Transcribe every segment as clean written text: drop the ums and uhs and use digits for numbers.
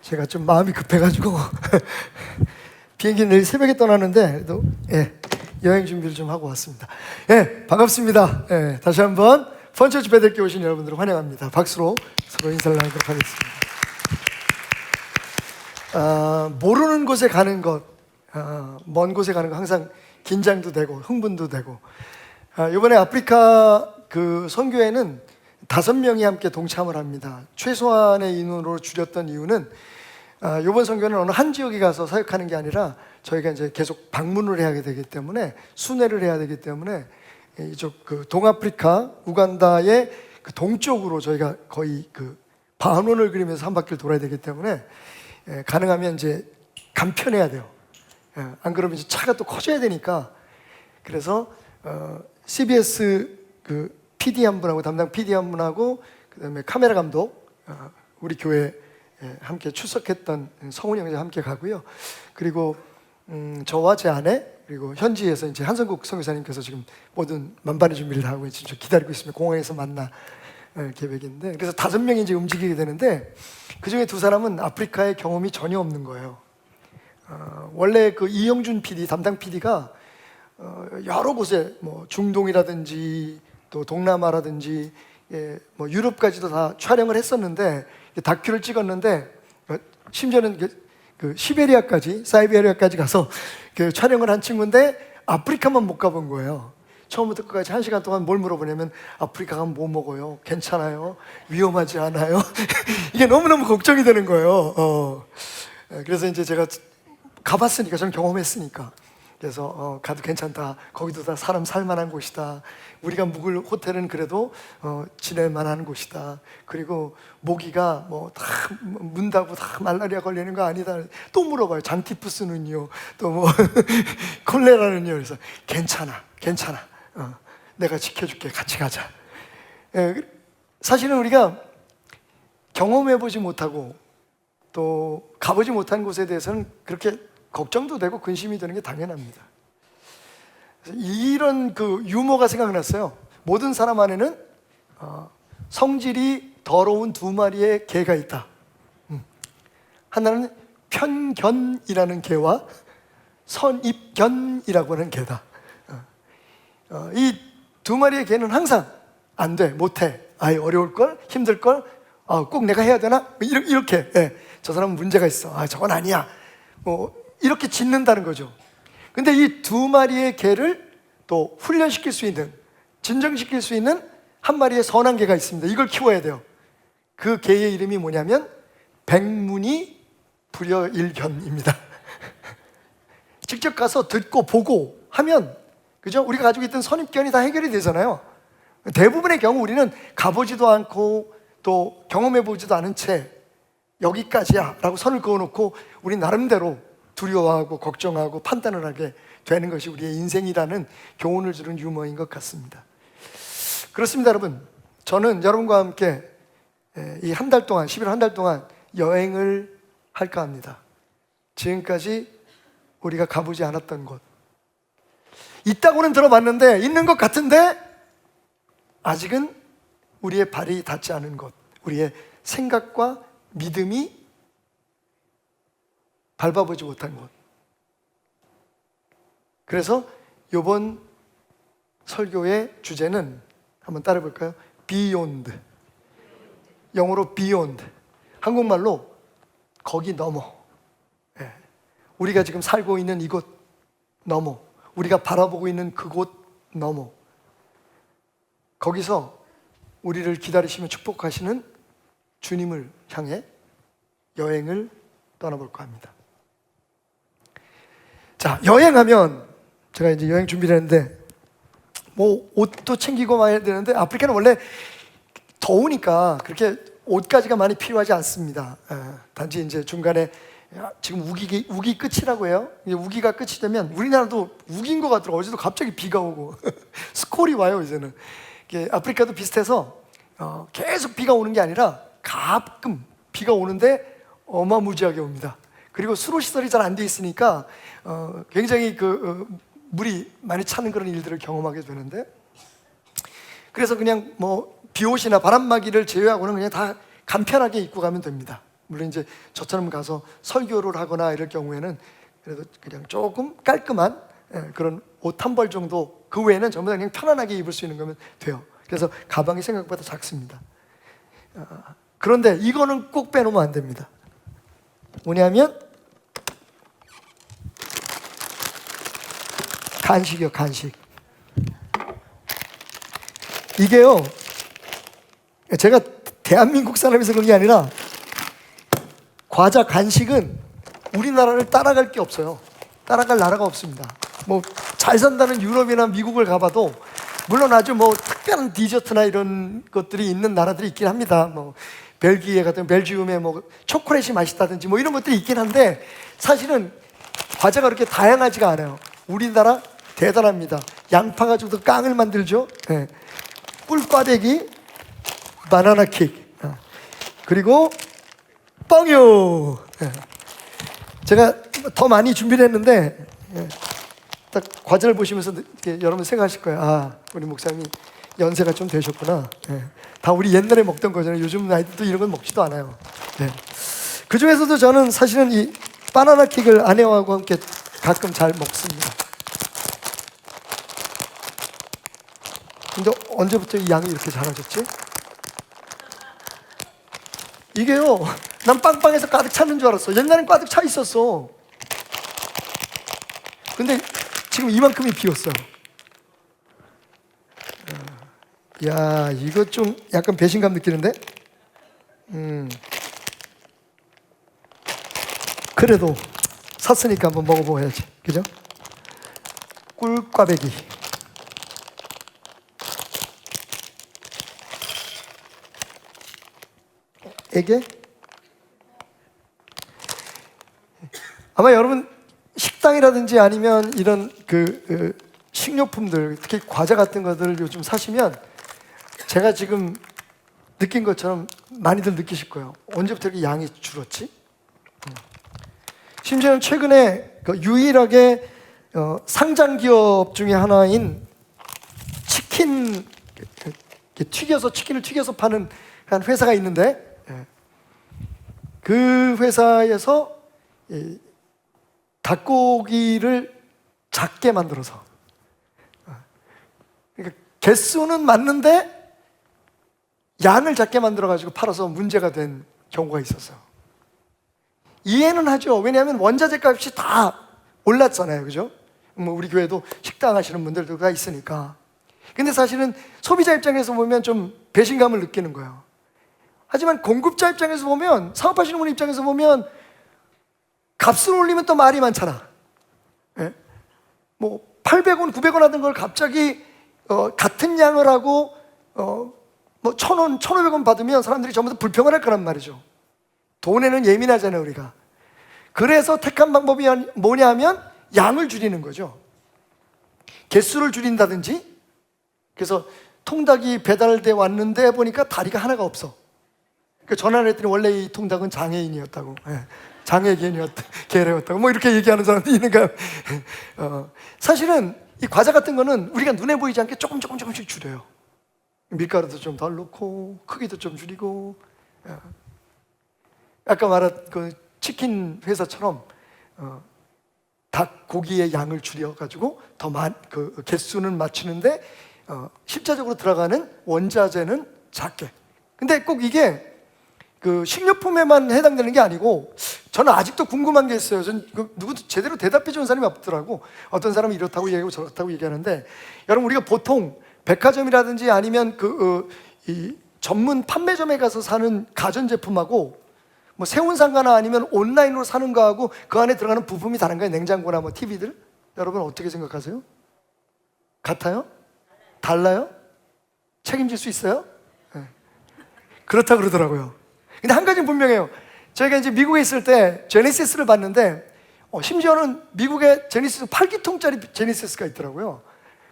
제가 좀 마음이 급해가지고 비행기 내일 새벽에 떠나는데 그래도 여행 준비를 좀 하고 왔습니다. 반갑습니다. 다시 한번 펀처치 베델교회 오신 여러분들을 환영합니다. 박수로 서로 인사를 나누도록 하겠습니다. 모르는 곳에 가는 것, 먼 곳에 가는 거 항상 긴장도 되고 흥분도 되고, 이번에 아프리카 그 선교회는 5명이 함께 동참을 합니다. 최소한의 인원으로 줄였던 이유는 이번 선교는 어느 한 지역에 가서 사역하는 게 아니라 저희가 이제 계속 방문을 해야 되기 때문에, 순회를 해야 되기 때문에 이쪽 그 동아프리카 우간다의 그 동쪽으로 저희가 거의 그 반원을 그리면서 한 바퀴를 돌아야 되기 때문에 가능하면 이제 간편해야 돼요. 안 그러면 이제 차가 또 커져야 되니까. 그래서 CBS 그 PD 한 분하고, 담당 PD 한 분하고, 그다음에 카메라 감독, 우리 교회 함께 출석했던 성훈이 형제가 함께 가고요. 그리고 저와 제 아내, 그리고 현지에서 이제 한성국 선교사님께서 지금 모든 만반의 준비를 다 하고 지금 기다리고 있습니다. 공항에서 만나 계획인데, 그래서 5명이 이제 움직이게 되는데, 그 중에 2사람은 아프리카의 경험이 전혀 없는 거예요. 원래 그 이영준 PD, 담당 PD가 여러 곳에 뭐 중동이라든지 또 동남아라든지 뭐 유럽까지도 다 촬영을 했었는데, 다큐를 찍었는데, 심지어는 그 시베리아까지, 사이베리아까지 가서 그 촬영을 한 친구인데 아프리카만 못 가본 거예요. 처음부터 끝까지 1시간 동안 뭘 물어보냐면, 아프리카 가면 뭐 먹어요? 괜찮아요? 위험하지 않아요? 이게 너무너무 걱정이 되는 거예요. 그래서 이제 제가 가봤으니까, 저는 경험했으니까, 그래서 가도 괜찮다, 거기도 다 사람 살만한 곳이다, 우리가 묵을 호텔은 그래도 지낼 만한 곳이다, 그리고 모기가 뭐 다 문다고 다 말라리아 걸리는 거 아니다. 또 물어봐요. 잔티푸스는요, 또 뭐 콜레라는요. 그래서 괜찮아 내가 지켜줄게, 같이 가자. 사실은 우리가 경험해보지 못하고 또 가보지 못한 곳에 대해서는 그렇게 걱정도 되고 근심이 되는 게 당연합니다. 이런 그 유머가 생각났어요. 모든 사람 안에는 성질이 더러운 2마리의 개가 있다. 하나는 편견이라는 개와 선입견이라고 하는 개다. 이 2마리의 개는 항상 안 돼, 못해, 아이 어려울걸, 힘들걸, 꼭 내가 해야 되나? 이렇게 저 사람은 문제가 있어, 저건 아니야, 뭐 이렇게 짓는다는 거죠. 근데 이 두 마리의 개를 또 훈련시킬 수 있는, 진정시킬 수 있는 한 마리의 선한 개가 있습니다. 이걸 키워야 돼요. 그 개의 이름이 뭐냐면 백문이 불여일견입니다. 직접 가서 듣고 보고 하면, 그죠? 우리가 가지고 있던 선입견이 다 해결이 되잖아요. 대부분의 경우 우리는 가보지도 않고 또 경험해보지도 않은 채 여기까지야 라고 선을 그어놓고 우리 나름대로 두려워하고 걱정하고 판단을 하게 되는 것이 우리의 인생이라는 교훈을 주는 유머인 것 같습니다. 그렇습니다, 여러분. 저는 여러분과 함께 이 한 달 동안, 11월 한 달 동안 여행을 할까 합니다. 지금까지 우리가 가보지 않았던 곳, 있다고는 들어봤는데, 있는 것 같은데 아직은 우리의 발이 닿지 않은 곳, 우리의 생각과 믿음이 밟아보지 못한 곳. 그래서 이번 설교의 주제는 한번 따라 볼까요? Beyond. 영어로 Beyond, 한국말로 거기 넘어. 우리가 지금 살고 있는 이곳 넘어, 우리가 바라보고 있는 그곳 넘어, 거기서 우리를 기다리시며 축복하시는 주님을 향해 여행을 떠나볼까 합니다. 자, 여행하면 제가 이제 여행 준비를 했는데 뭐 옷도 챙기고 와야 되는데, 아프리카는 원래 더우니까 그렇게 옷가지가 많이 필요하지 않습니다. 단지 이제 중간에 지금 우기 끝이라고 해요. 우기가 끝이 되면, 우리나라도 우기인 것 같더라고요. 어제도 갑자기 비가 오고 스콜이 와요 이제는. 아프리카도 비슷해서 계속 비가 오는 게 아니라 가끔 비가 오는데 어마무지하게 옵니다. 그리고 수로 시설이 잘 안 돼 있으니까 굉장히 물이 많이 차는 그런 일들을 경험하게 되는데, 그래서 그냥 뭐 비옷이나 바람막이를 제외하고는 그냥 다 간편하게 입고 가면 됩니다. 물론 이제 저처럼 가서 설교를 하거나 이럴 경우에는 그래도 그냥 조금 깔끔한 그런 옷 한 벌 정도, 그 외에는 전부 다 그냥 편안하게 입을 수 있는 거면 돼요. 그래서 가방이 생각보다 작습니다. 그런데 이거는 꼭 빼놓으면 안 됩니다. 뭐냐면 간식이요, 간식. 이게요, 제가 대한민국 사람이서 그런 게 아니라 과자, 간식은 우리나라를 따라갈 게 없어요. 따라갈 나라가 없습니다. 뭐 잘 산다는 유럽이나 미국을 가봐도 물론 아주 뭐 특별한 디저트나 이런 것들이 있는 나라들이 있긴 합니다. 뭐 벨기에 같은 벨지움에 뭐 초콜릿이 맛있다든지 뭐 이런 것들이 있긴 한데, 사실은 과자가 그렇게 다양하지가 않아요. 우리나라 대단합니다. 양파 가지고도 깡을 만들죠. 꿀꽈배기, 바나나 케이크, 그리고 뻥요. 제가 더 많이 준비를 했는데 딱 과자를 보시면서 여러분 생각하실 거예요. 우리 목사님이 연세가 좀 되셨구나. 다 우리 옛날에 먹던 거잖아요. 요즘 아이들도 이런 건 먹지도 않아요. 그 중에서도 저는 사실은 이 바나나 케이크를 아내하고 함께 가끔 잘 먹습니다. 근데 언제부터 이 양이 이렇게 작아졌지? 이게요, 난 빵빵해서 가득 찼는 줄 알았어. 옛날엔 가득 차 있었어. 근데 지금 이만큼이 비었어요. 야, 이거 좀 약간 배신감 느끼는데? 그래도 샀으니까 한번 먹어봐야지, 그죠? 꿀꽈배기. 에게? 아마 여러분 식당이라든지 아니면 이런 식료품들, 특히 과자 같은 것들을 요즘 사시면 제가 지금 느낀 것처럼 많이들 느끼실 거예요. 언제부터 이렇게 양이 줄었지? 심지어는 최근에 유일하게 상장 기업 중에 하나인 치킨, 치킨을 튀겨서 파는 한 회사가 있는데, 그 회사에서 닭고기를 작게 만들어서, 그러니까 개수는 맞는데 양을 작게 만들어가지고 팔아서 문제가 된 경우가 있었어요. 이해는 하죠. 왜냐하면 원자재 값이 다 올랐잖아요. 그죠? 뭐 우리 교회도 식당 하시는 분들도 다 있으니까. 근데 사실은 소비자 입장에서 보면 좀 배신감을 느끼는 거예요. 하지만 공급자 입장에서 보면, 사업하시는 분 입장에서 보면 값을 올리면 또 말이 많잖아. 예? 뭐 800원, 900원 하던 걸 갑자기 같은 양을 하고 뭐 1,000원, 1,500원 받으면 사람들이 전부 다 불평을 할 거란 말이죠. 돈에는 예민하잖아요, 우리가. 그래서 택한 방법이 뭐냐 하면 양을 줄이는 거죠. 개수를 줄인다든지. 그래서 통닭이 배달돼 왔는데 보니까 다리가 하나가 없어. 그 전화를 했더니 원래 이 통닭은 장애인이었다고. 장애계였다고. 뭐 이렇게 얘기하는 사람도 있는가. 사실은 이 과자 같은 거는 우리가 눈에 보이지 않게 조금씩 줄여요. 밀가루도 좀 덜 넣고 크기도 좀 줄이고. 아까 말한 그 치킨 회사처럼 닭 고기의 양을 줄여가지고 더 그 개수는 맞추는데 실제적으로 들어가는 원자재는 작게. 근데 꼭 이게 그 식료품에만 해당되는 게 아니고, 저는 아직도 궁금한 게 있어요. 전 누구도 제대로 대답해 주는 사람이 없더라고. 어떤 사람은 이렇다고 얘기하고 저렇다고 얘기하는데, 여러분 우리가 보통 백화점이라든지 아니면 이 전문 판매점에 가서 사는 가전제품하고 뭐 세운상가나 아니면 온라인으로 사는 거하고 그 안에 들어가는 부품이 다른가요? 냉장고나 뭐 TV들? 여러분 어떻게 생각하세요? 같아요? 달라요? 책임질 수 있어요? 네. 그렇다 그러더라고요. 근데 한 가지는 분명해요. 저희가 이제 미국에 있을 때 제네시스를 봤는데 심지어는 미국에 제네시스 8기통짜리 제네시스가 있더라고요.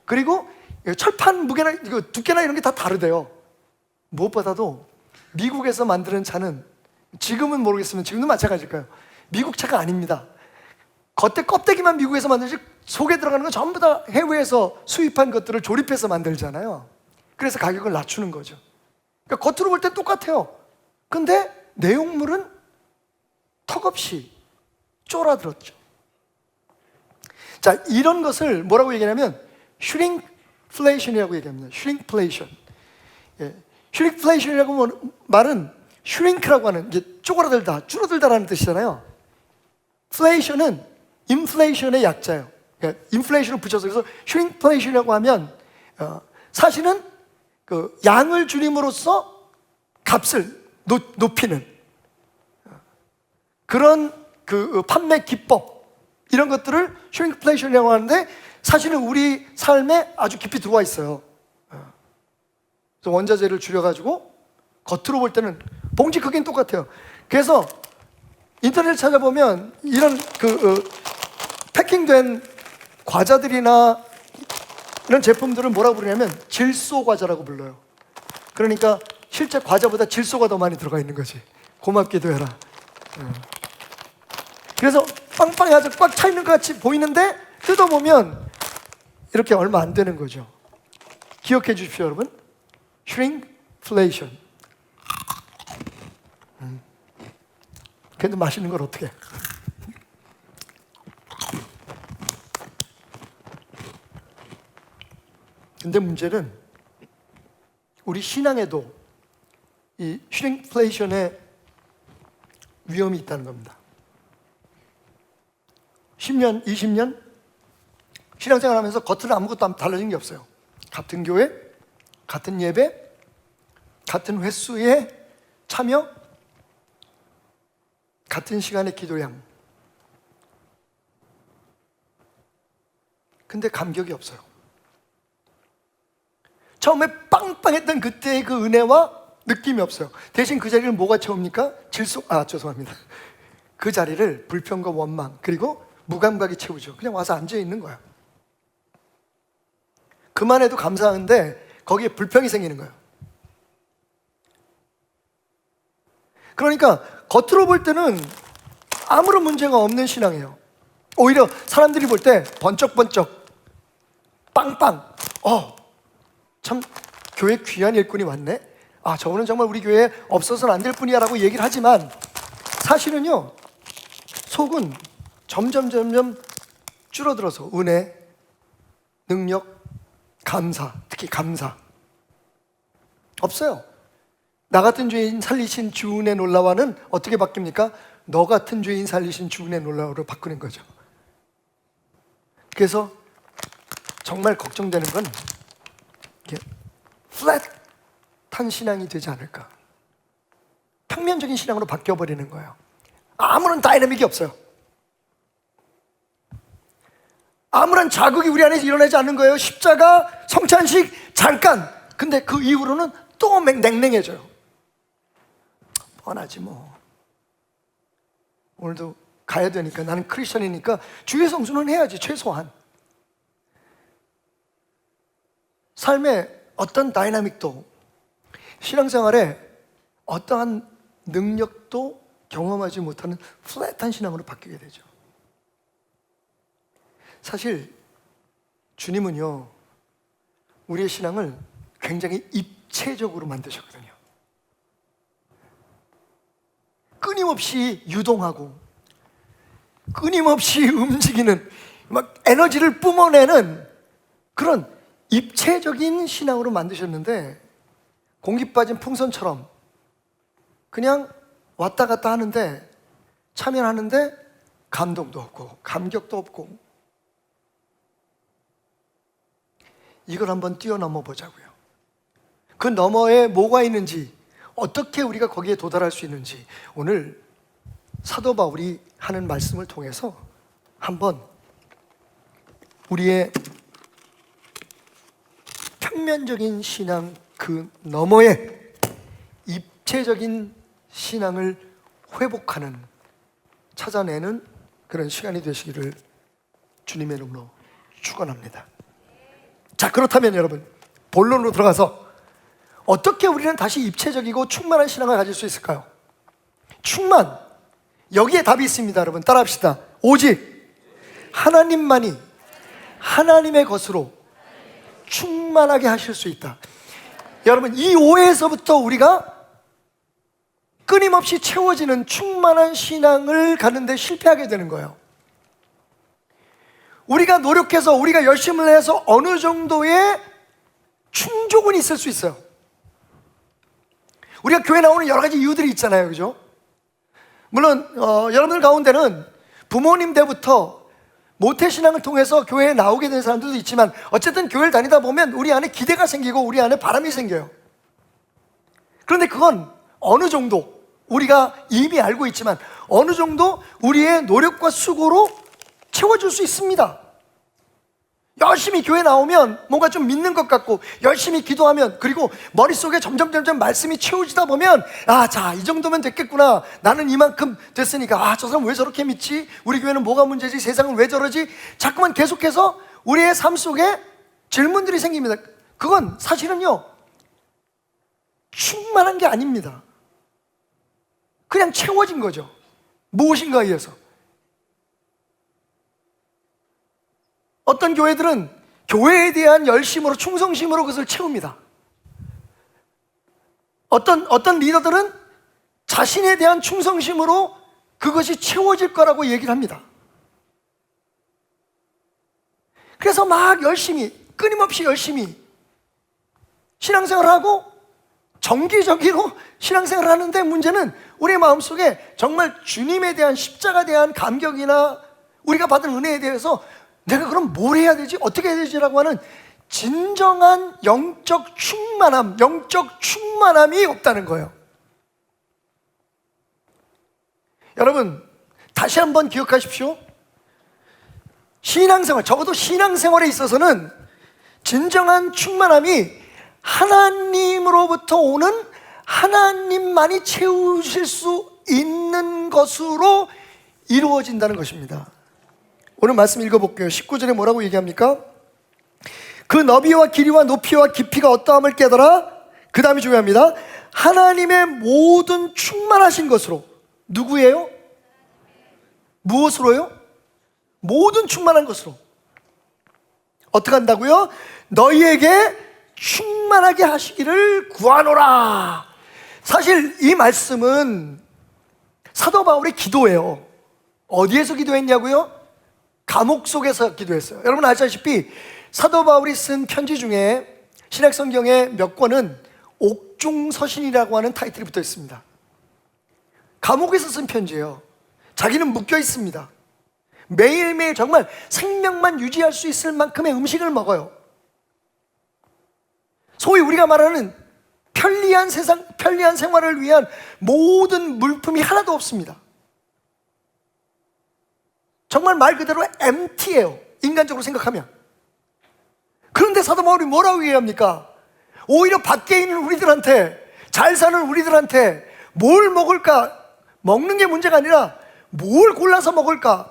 그리고 철판 무게나 이거 두께나 이런 게 다 다르대요. 무엇보다도 미국에서 만드는 차는, 지금은 모르겠으면 지금도 마찬가지일 거예요. 미국 차가 아닙니다. 겉에 껍데기만 미국에서 만들지 속에 들어가는 건 전부 다 해외에서 수입한 것들을 조립해서 만들잖아요. 그래서 가격을 낮추는 거죠. 그러니까 겉으로 볼 땐 똑같아요. 근데 내용물은 턱없이 쫄아들었죠. 자, 이런 것을 뭐라고 얘기하냐면 슈링플레이션이라고 얘기합니다. 슈링플레이션. 예. 슈링플레이션이라고 말은 슈링크라고 하는, 이게 쪼그라들다, 줄어들다라는 뜻이잖아요. 플레이션은 인플레이션의 약자예요. 그러니까 인플레이션을 붙여서, 그래서 슈링플레이션이라고 하면 사실은 그 양을 줄임으로써 값을 높이는 그런 그 판매 기법, 이런 것들을 슈링플레이션이라고 하는데 사실은 우리 삶에 아주 깊이 들어와 있어요. 그래서 원자재를 줄여가지고 겉으로 볼 때는 봉지 크기는 똑같아요. 그래서 인터넷 찾아보면 이런 패킹된 과자들이나 이런 제품들은 뭐라고 부르냐면 질소 과자라고 불러요. 그러니까 실제 과자보다 질소가 더 많이 들어가 있는 거지. 고맙기도 해라. 그래서 빵빵히 아주 꽉 차 있는 것 같이 보이는데 뜯어보면 이렇게 얼마 안 되는 거죠. 기억해 주십시오, 여러분. 슈링플레이션. 그래도 맛있는 걸 어떻게 해? 근데 문제는 우리 신앙에도 이 슈링플레이션의 위험이 있다는 겁니다. 10년, 20년 신앙생활 하면서 겉으로 아무것도 달라진 게 없어요. 같은 교회, 같은 예배, 같은 횟수의 참여, 같은 시간의 기도량. 근데 감격이 없어요. 처음에 빵빵했던 그때의 그 은혜와 느낌이 없어요. 대신 그 자리를 뭐가 채웁니까? 죄송합니다. 그 자리를 불평과 원망 그리고 무감각이 채우죠. 그냥 와서 앉아 있는 거야. 그만해도 감사한데 거기에 불평이 생기는 거예요. 그러니까 겉으로 볼 때는 아무런 문제가 없는 신앙이에요. 오히려 사람들이 볼 때 번쩍번쩍 빵빵, 참 교회 귀한 일꾼이 왔네. 저분은 정말 우리 교회에 없어서는 안 될 뿐이야 라고 얘기를 하지만 사실은요, 속은 점점 줄어들어서 은혜, 능력, 감사, 특히 감사 없어요. 나 같은 죄인 살리신 주 은혜 놀라와는 어떻게 바뀝니까? 너 같은 죄인 살리신 주 은혜 놀라와로 바꾸는 거죠. 그래서 정말 걱정되는 건 플랫한 신앙이 되지 않을까, 평면적인 신앙으로 바뀌어버리는 거예요. 아무런 다이내믹이 없어요. 아무런 자극이 우리 안에서 일어나지 않는 거예요. 십자가, 성찬식 잠깐, 근데 그 이후로는 또 냉랭해져요. 뻔하지 뭐, 오늘도 가야 되니까, 나는 크리스천이니까 주의 성수는 해야지 최소한. 삶의 어떤 다이나믹도, 신앙생활에 어떠한 능력도 경험하지 못하는 플랫한 신앙으로 바뀌게 되죠. 사실 주님은요, 우리의 신앙을 굉장히 입체적으로 만드셨거든요. 끊임없이 유동하고 끊임없이 움직이는, 막 에너지를 뿜어내는 그런 입체적인 신앙으로 만드셨는데, 공기 빠진 풍선처럼 그냥 왔다 갔다 하는데, 참여하는데 감동도 없고 감격도 없고, 이걸 한번 뛰어넘어 보자고요. 그 너머에 뭐가 있는지, 어떻게 우리가 거기에 도달할 수 있는지, 오늘 사도 바울이 하는 말씀을 통해서 한번 우리의 평면적인 신앙 그 너머에 입체적인 신앙을 회복하는, 찾아내는 그런 시간이 되시기를 주님의 이름으로 축원합니다. 자, 그렇다면 여러분, 본론으로 들어가서 어떻게 우리는 다시 입체적이고 충만한 신앙을 가질 수 있을까요? 충만, 여기에 답이 있습니다. 여러분 따라합시다. 오직 하나님만이 하나님의 것으로 충만하게 하실 수 있다. 여러분, 이 오해에서부터 우리가 끊임없이 채워지는 충만한 신앙을 가는데 실패하게 되는 거예요. 우리가 노력해서, 우리가 열심을 해서 어느 정도의 충족은 있을 수 있어요. 우리가 교회 나오는 여러 가지 이유들이 있잖아요, 그죠? 물론 여러분들 가운데는 부모님 때부터 모태신앙을 통해서 교회에 나오게 된 사람들도 있지만, 어쨌든 교회를 다니다 보면 우리 안에 기대가 생기고 우리 안에 바람이 생겨요. 그런데 그건 어느 정도, 우리가 이미 알고 있지만 어느 정도 우리의 노력과 수고로 채워줄 수 있습니다. 열심히 교회 나오면 뭔가 좀 믿는 것 같고, 열심히 기도하면, 그리고 머릿속에 점점 말씀이 채워지다 보면, 아, 자, 이 정도면 됐겠구나, 나는 이만큼 됐으니까, 아, 저 사람 왜 저렇게 믿지? 우리 교회는 뭐가 문제지? 세상은 왜 저러지? 자꾸만 계속해서 우리의 삶 속에 질문들이 생깁니다. 그건 사실은요, 충만한 게 아닙니다. 그냥 채워진 거죠. 무엇인가에 의해서. 어떤 교회들은 교회에 대한 열심으로, 충성심으로 그것을 채웁니다. 어떤 리더들은 자신에 대한 충성심으로 그것이 채워질 거라고 얘기를 합니다. 그래서 막 열심히, 끊임없이 열심히 신앙생활을 하고 정기적으로 신앙생활을 하는데, 문제는 우리의 마음속에 정말 주님에 대한, 십자가에 대한 감격이나 우리가 받은 은혜에 대해서 내가 그럼 뭘 해야 되지? 어떻게 해야 되지라고 하는 진정한 영적 충만함이 없다는 거예요. 여러분, 다시 한번 기억하십시오. 신앙생활, 적어도 신앙생활에 있어서는 진정한 충만함이 하나님으로부터 오는, 하나님만이 채우실 수 있는 것으로 이루어진다는 것입니다. 오늘 말씀 읽어볼게요. 19절에 뭐라고 얘기합니까? 그 너비와 길이와 높이와 깊이가 어떠함을 깨달아. 그 다음이 중요합니다. 하나님의 모든 충만하신 것으로. 누구예요? 무엇으로요? 모든 충만한 것으로. 어떻게 한다고요? 너희에게 충만하게 하시기를 구하노라. 사실 이 말씀은 사도 바울의 기도예요. 어디에서 기도했냐고요? 감옥 속에서 기도했어요. 여러분 아시다시피 사도 바울이 쓴 편지 중에 신약성경의 몇 권은 육중서신이라고 하는 타이틀이 붙어 있습니다. 감옥에서 쓴 편지예요. 자기는 묶여 있습니다. 매일매일 정말 생명만 유지할 수 있을 만큼의 음식을 먹어요. 소위 우리가 말하는 편리한 세상, 편리한 생활을 위한 모든 물품이 하나도 없습니다. 정말 말 그대로 empty예요, 인간적으로 생각하면. 그런데 사도 바울이 뭐라고 얘기합니까? 오히려 밖에 있는 우리들한테, 잘 사는 우리들한테 뭘 먹을까? 먹는 게 문제가 아니라 뭘 골라서 먹을까?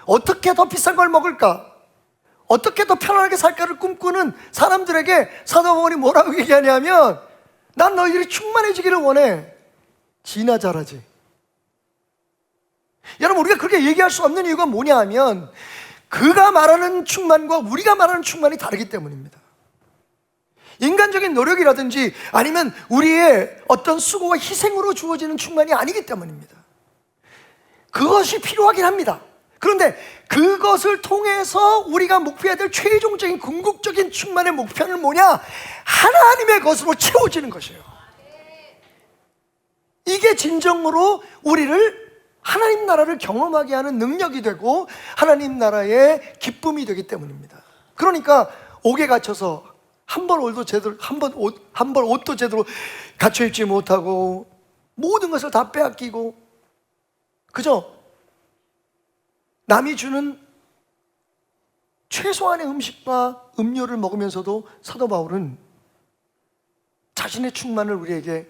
어떻게 더 비싼 걸 먹을까? 어떻게 더 편안하게 살까를 꿈꾸는 사람들에게 사도 바울이 뭐라고 얘기하냐면, 난 너희들이 충만해지기를 원해. 지나 잘하지. 여러분, 우리가 그렇게 얘기할 수 없는 이유가 뭐냐 하면, 그가 말하는 충만과 우리가 말하는 충만이 다르기 때문입니다. 인간적인 노력이라든지 아니면 우리의 어떤 수고와 희생으로 주어지는 충만이 아니기 때문입니다. 그것이 필요하긴 합니다. 그런데 그것을 통해서 우리가 목표해야 될 최종적인 궁극적인 충만의 목표는 뭐냐? 하나님의 것으로 채워지는 것이에요. 이게 진정으로 우리를 하나님 나라를 경험하게 하는 능력이 되고 하나님 나라의 기쁨이 되기 때문입니다. 그러니까 옥에 갇혀서 한 벌 옷도 제대로 갖춰 입지 못하고 모든 것을 다 빼앗기고, 그죠? 남이 주는 최소한의 음식과 음료를 먹으면서도 사도 바울은 자신의 충만을 우리에게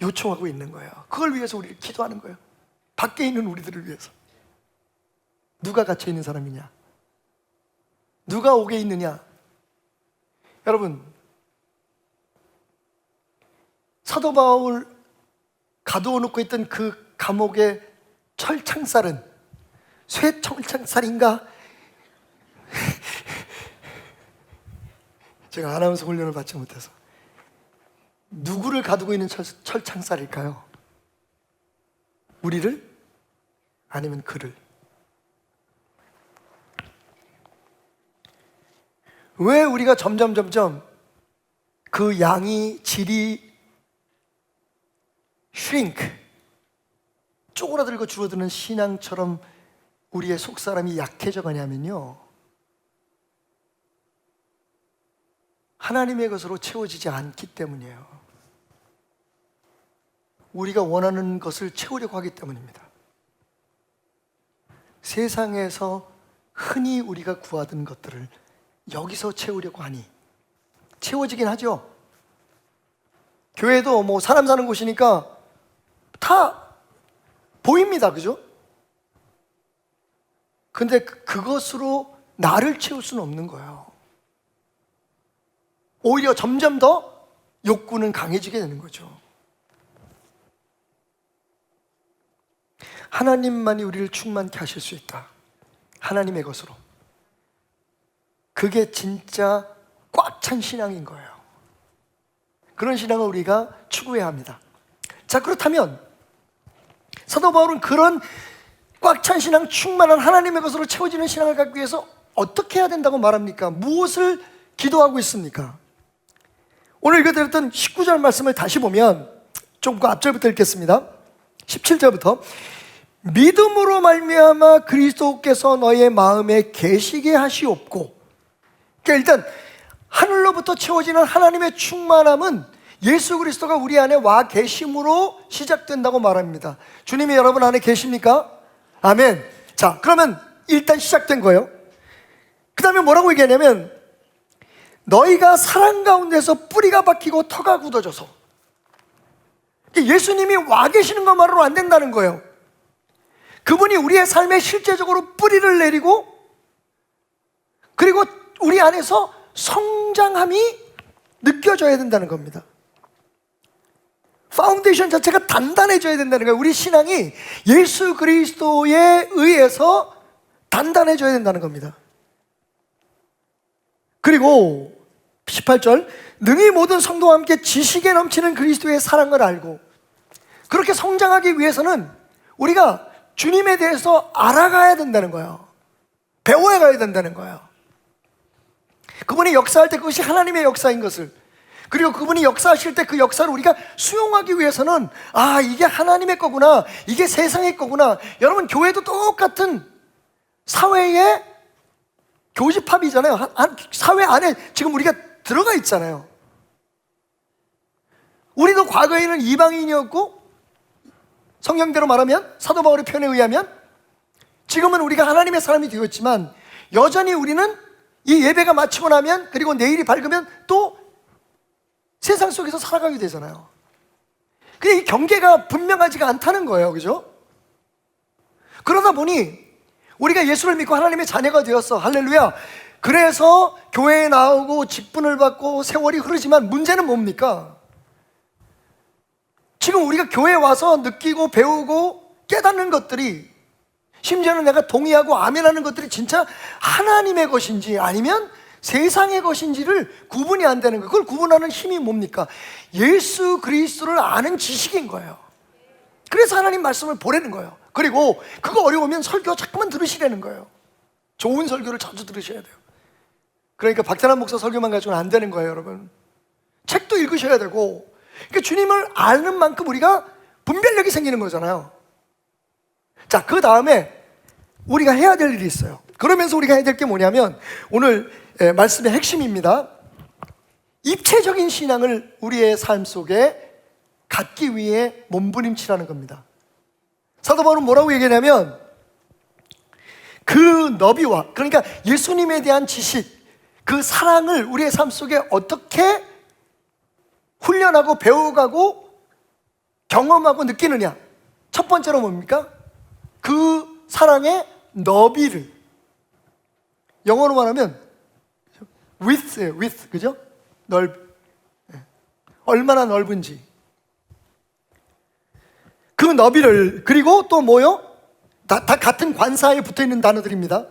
요청하고 있는 거예요. 그걸 위해서 우리를 기도하는 거예요. 밖에 있는 우리들을 위해서. 누가 갇혀 있는 사람이냐? 누가 옥에 있느냐? 여러분, 사도 바울 가두어 놓고 있던 그 감옥의 철창살은 쇠철창살인가? 제가 아나운서 훈련을 받지 못해서 누구를 가두고 있는 철창살일까요? 우리를? 아니면 그를? 왜 우리가 점점 그 양이 질이 shrink, 쪼그라들고 줄어드는 신앙처럼 우리의 속사람이 약해져 가냐면요, 하나님의 것으로 채워지지 않기 때문이에요. 우리가 원하는 것을 채우려고 하기 때문입니다. 세상에서 흔히 우리가 구하던 것들을 여기서 채우려고 하니 채워지긴 하죠. 교회도 뭐 사람 사는 곳이니까 다 보입니다, 그죠? 근데 그것으로 나를 채울 수는 없는 거예요. 오히려 점점 더 욕구는 강해지게 되는 거죠. 하나님만이 우리를 충만케 하실 수 있다. 하나님의 것으로. 그게 진짜 꽉 찬 신앙인 거예요. 그런 신앙을 우리가 추구해야 합니다. 자, 그렇다면 사도 바울은 그런 꽉 찬 신앙, 충만한 하나님의 것으로 채워지는 신앙을 갖기 위해서 어떻게 해야 된다고 말합니까? 무엇을 기도하고 있습니까? 오늘 읽어드렸던 19절 말씀을 다시 보면, 좀 그 앞절부터 읽겠습니다. 17절부터 믿음으로 말미암아 그리스도께서 너의 마음에 계시게 하시옵고. 그러니까 일단 하늘로부터 채워지는 하나님의 충만함은 예수 그리스도가 우리 안에 와 계심으로 시작된다고 말합니다. 주님이 여러분 안에 계십니까? 아멘. 자, 그러면 일단 시작된 거예요. 그 다음에 뭐라고 얘기하냐면, 너희가 사랑 가운데서 뿌리가 박히고 터가 굳어져서. 예수님이 와 계시는 것만으로 안 된다는 거예요. 그분이 우리의 삶에 실제적으로 뿌리를 내리고, 그리고 우리 안에서 성장함이 느껴져야 된다는 겁니다. 파운데이션 자체가 단단해져야 된다는 거예요. 우리 신앙이 예수 그리스도에 의해서 단단해져야 된다는 겁니다. 그리고 18절, 능히 모든 성도와 함께 지식에 넘치는 그리스도의 사랑을 알고. 그렇게 성장하기 위해서는 우리가 주님에 대해서 알아가야 된다는 거예요. 배워야 가야 된다는 거예요. 그분이 역사할 때 그것이 하나님의 역사인 것을, 그리고 그분이 역사하실 때 그 역사를 우리가 수용하기 위해서는 이게 하나님의 거구나, 이게 세상의 거구나. 여러분, 교회도 똑같은 사회의 교집합이잖아요. 사회 안에 지금 우리가 들어가 있잖아요. 우리도 과거에는 이방인이었고, 성경대로 말하면, 사도 바울의 표현에 의하면 지금은 우리가 하나님의 사람이 되었지만, 여전히 우리는 이 예배가 마치고 나면, 그리고 내일이 밝으면 또 세상 속에서 살아가게 되잖아요. 근데 이 경계가 분명하지가 않다는 거예요. 그죠? 그러다 보니 우리가 예수를 믿고 하나님의 자녀가 되었어. 할렐루야. 그래서 교회에 나오고 직분을 받고 세월이 흐르지만 문제는 뭡니까? 지금 우리가 교회에 와서 느끼고 배우고 깨닫는 것들이, 심지어는 내가 동의하고 아멘하는 것들이 진짜 하나님의 것인지 아니면 세상의 것인지를 구분이 안 되는 거예요. 그걸 구분하는 힘이 뭡니까? 예수 그리스도를 아는 지식인 거예요. 그래서 하나님 말씀을 보내는 거예요. 그리고 그거 어려우면 설교 자꾸만 들으시라는 거예요. 좋은 설교를 자주 들으셔야 돼요. 그러니까 박태남 목사 설교만 가지고는 안 되는 거예요, 여러분. 책도 읽으셔야 되고. 그러니까 주님을 아는 만큼 우리가 분별력이 생기는 거잖아요. 자, 그 다음에 우리가 해야 될 일이 있어요. 그러면서 우리가 해야 될 게 뭐냐면, 오늘 말씀의 핵심입니다. 입체적인 신앙을 우리의 삶 속에 갖기 위해 몸부림치라는 겁니다. 사도 바울은 뭐라고 얘기하냐면, 그 너비와, 그러니까 예수님에 대한 지식, 그 사랑을 우리의 삶 속에 어떻게 훈련하고 배워가고 경험하고 느끼느냐. 첫 번째로 뭡니까? 그 사랑의 너비를, 영어로 말하면 width, 그죠? 얼마나 넓은지 그 너비를, 그리고 또 뭐요? 다 같은 관사에 붙어있는 단어들입니다.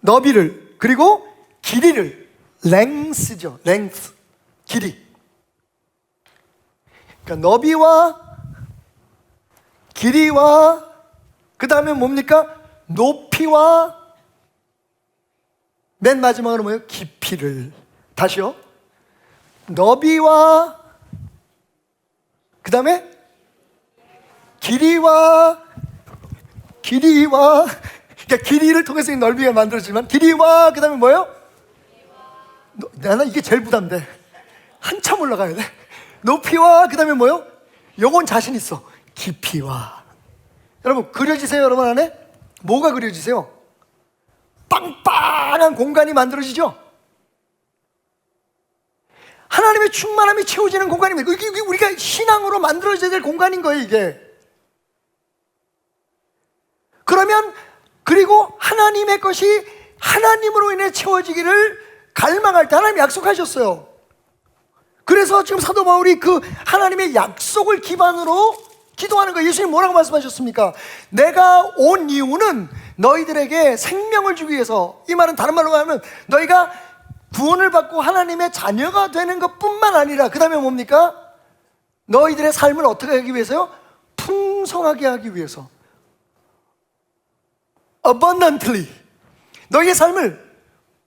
너비를, 그리고 길이를, length죠. length, 길이. 그러니까 너비와 길이와, 그 다음에 뭡니까? 높이와, 맨 마지막으로 뭐예요? 깊이를. 다시요. 너비와, 그 다음에 길이와, 그러니까 길이를 통해서 넓이가 만들어지만, 길이와, 그 다음에 뭐예요? 나는 이게 제일 부담돼. 한참 올라가야 돼. 높이와, 그 다음에 뭐예요? 요건 자신 있어. 깊이와. 여러분, 그려지세요? 여러분 안에? 뭐가 그려지세요? 빵빵한 공간이 만들어지죠? 하나님의 충만함이 채워지는 공간입니다. 이게 우리가 신앙으로 만들어져야 될 공간인 거예요, 이게. 그러면, 그리고 하나님의 것이 하나님으로 인해 채워지기를 갈망할 때 하나님이 약속하셨어요. 그래서 지금 사도 바울이 그 하나님의 약속을 기반으로 기도하는 거예요. 예수님 뭐라고 말씀하셨습니까? 내가 온 이유는 너희들에게 생명을 주기 위해서, 이 말은 다른 말로 하면 너희가 구원을 받고 하나님의 자녀가 되는 것뿐만 아니라, 그 다음에 뭡니까? 너희들의 삶을 어떻게 하기 위해서요? 풍성하게 하기 위해서. abundantly, 너희의 삶을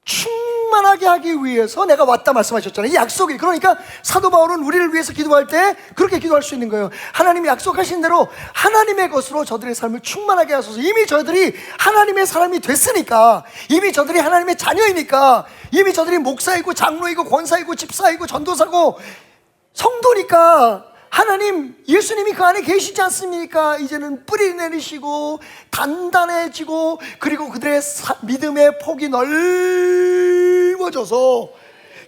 충만하게 하기 위해서 내가 왔다 말씀하셨잖아요. 이 약속이, 그러니까 사도 바울은 우리를 위해서 기도할 때 그렇게 기도할 수 있는 거예요. 하나님이 약속하신 대로 하나님의 것으로 저들의 삶을 충만하게 하소서. 이미 저들이 하나님의 사람이 됐으니까, 이미 저들이 하나님의 자녀이니까, 이미 저들이 목사이고 장로이고 권사이고 집사이고 전도사고 성도니까, 하나님, 예수님이 그 안에 계시지 않습니까? 이제는 뿌리 내리시고 단단해지고, 그리고 그들의 믿음의 폭이 넓어져서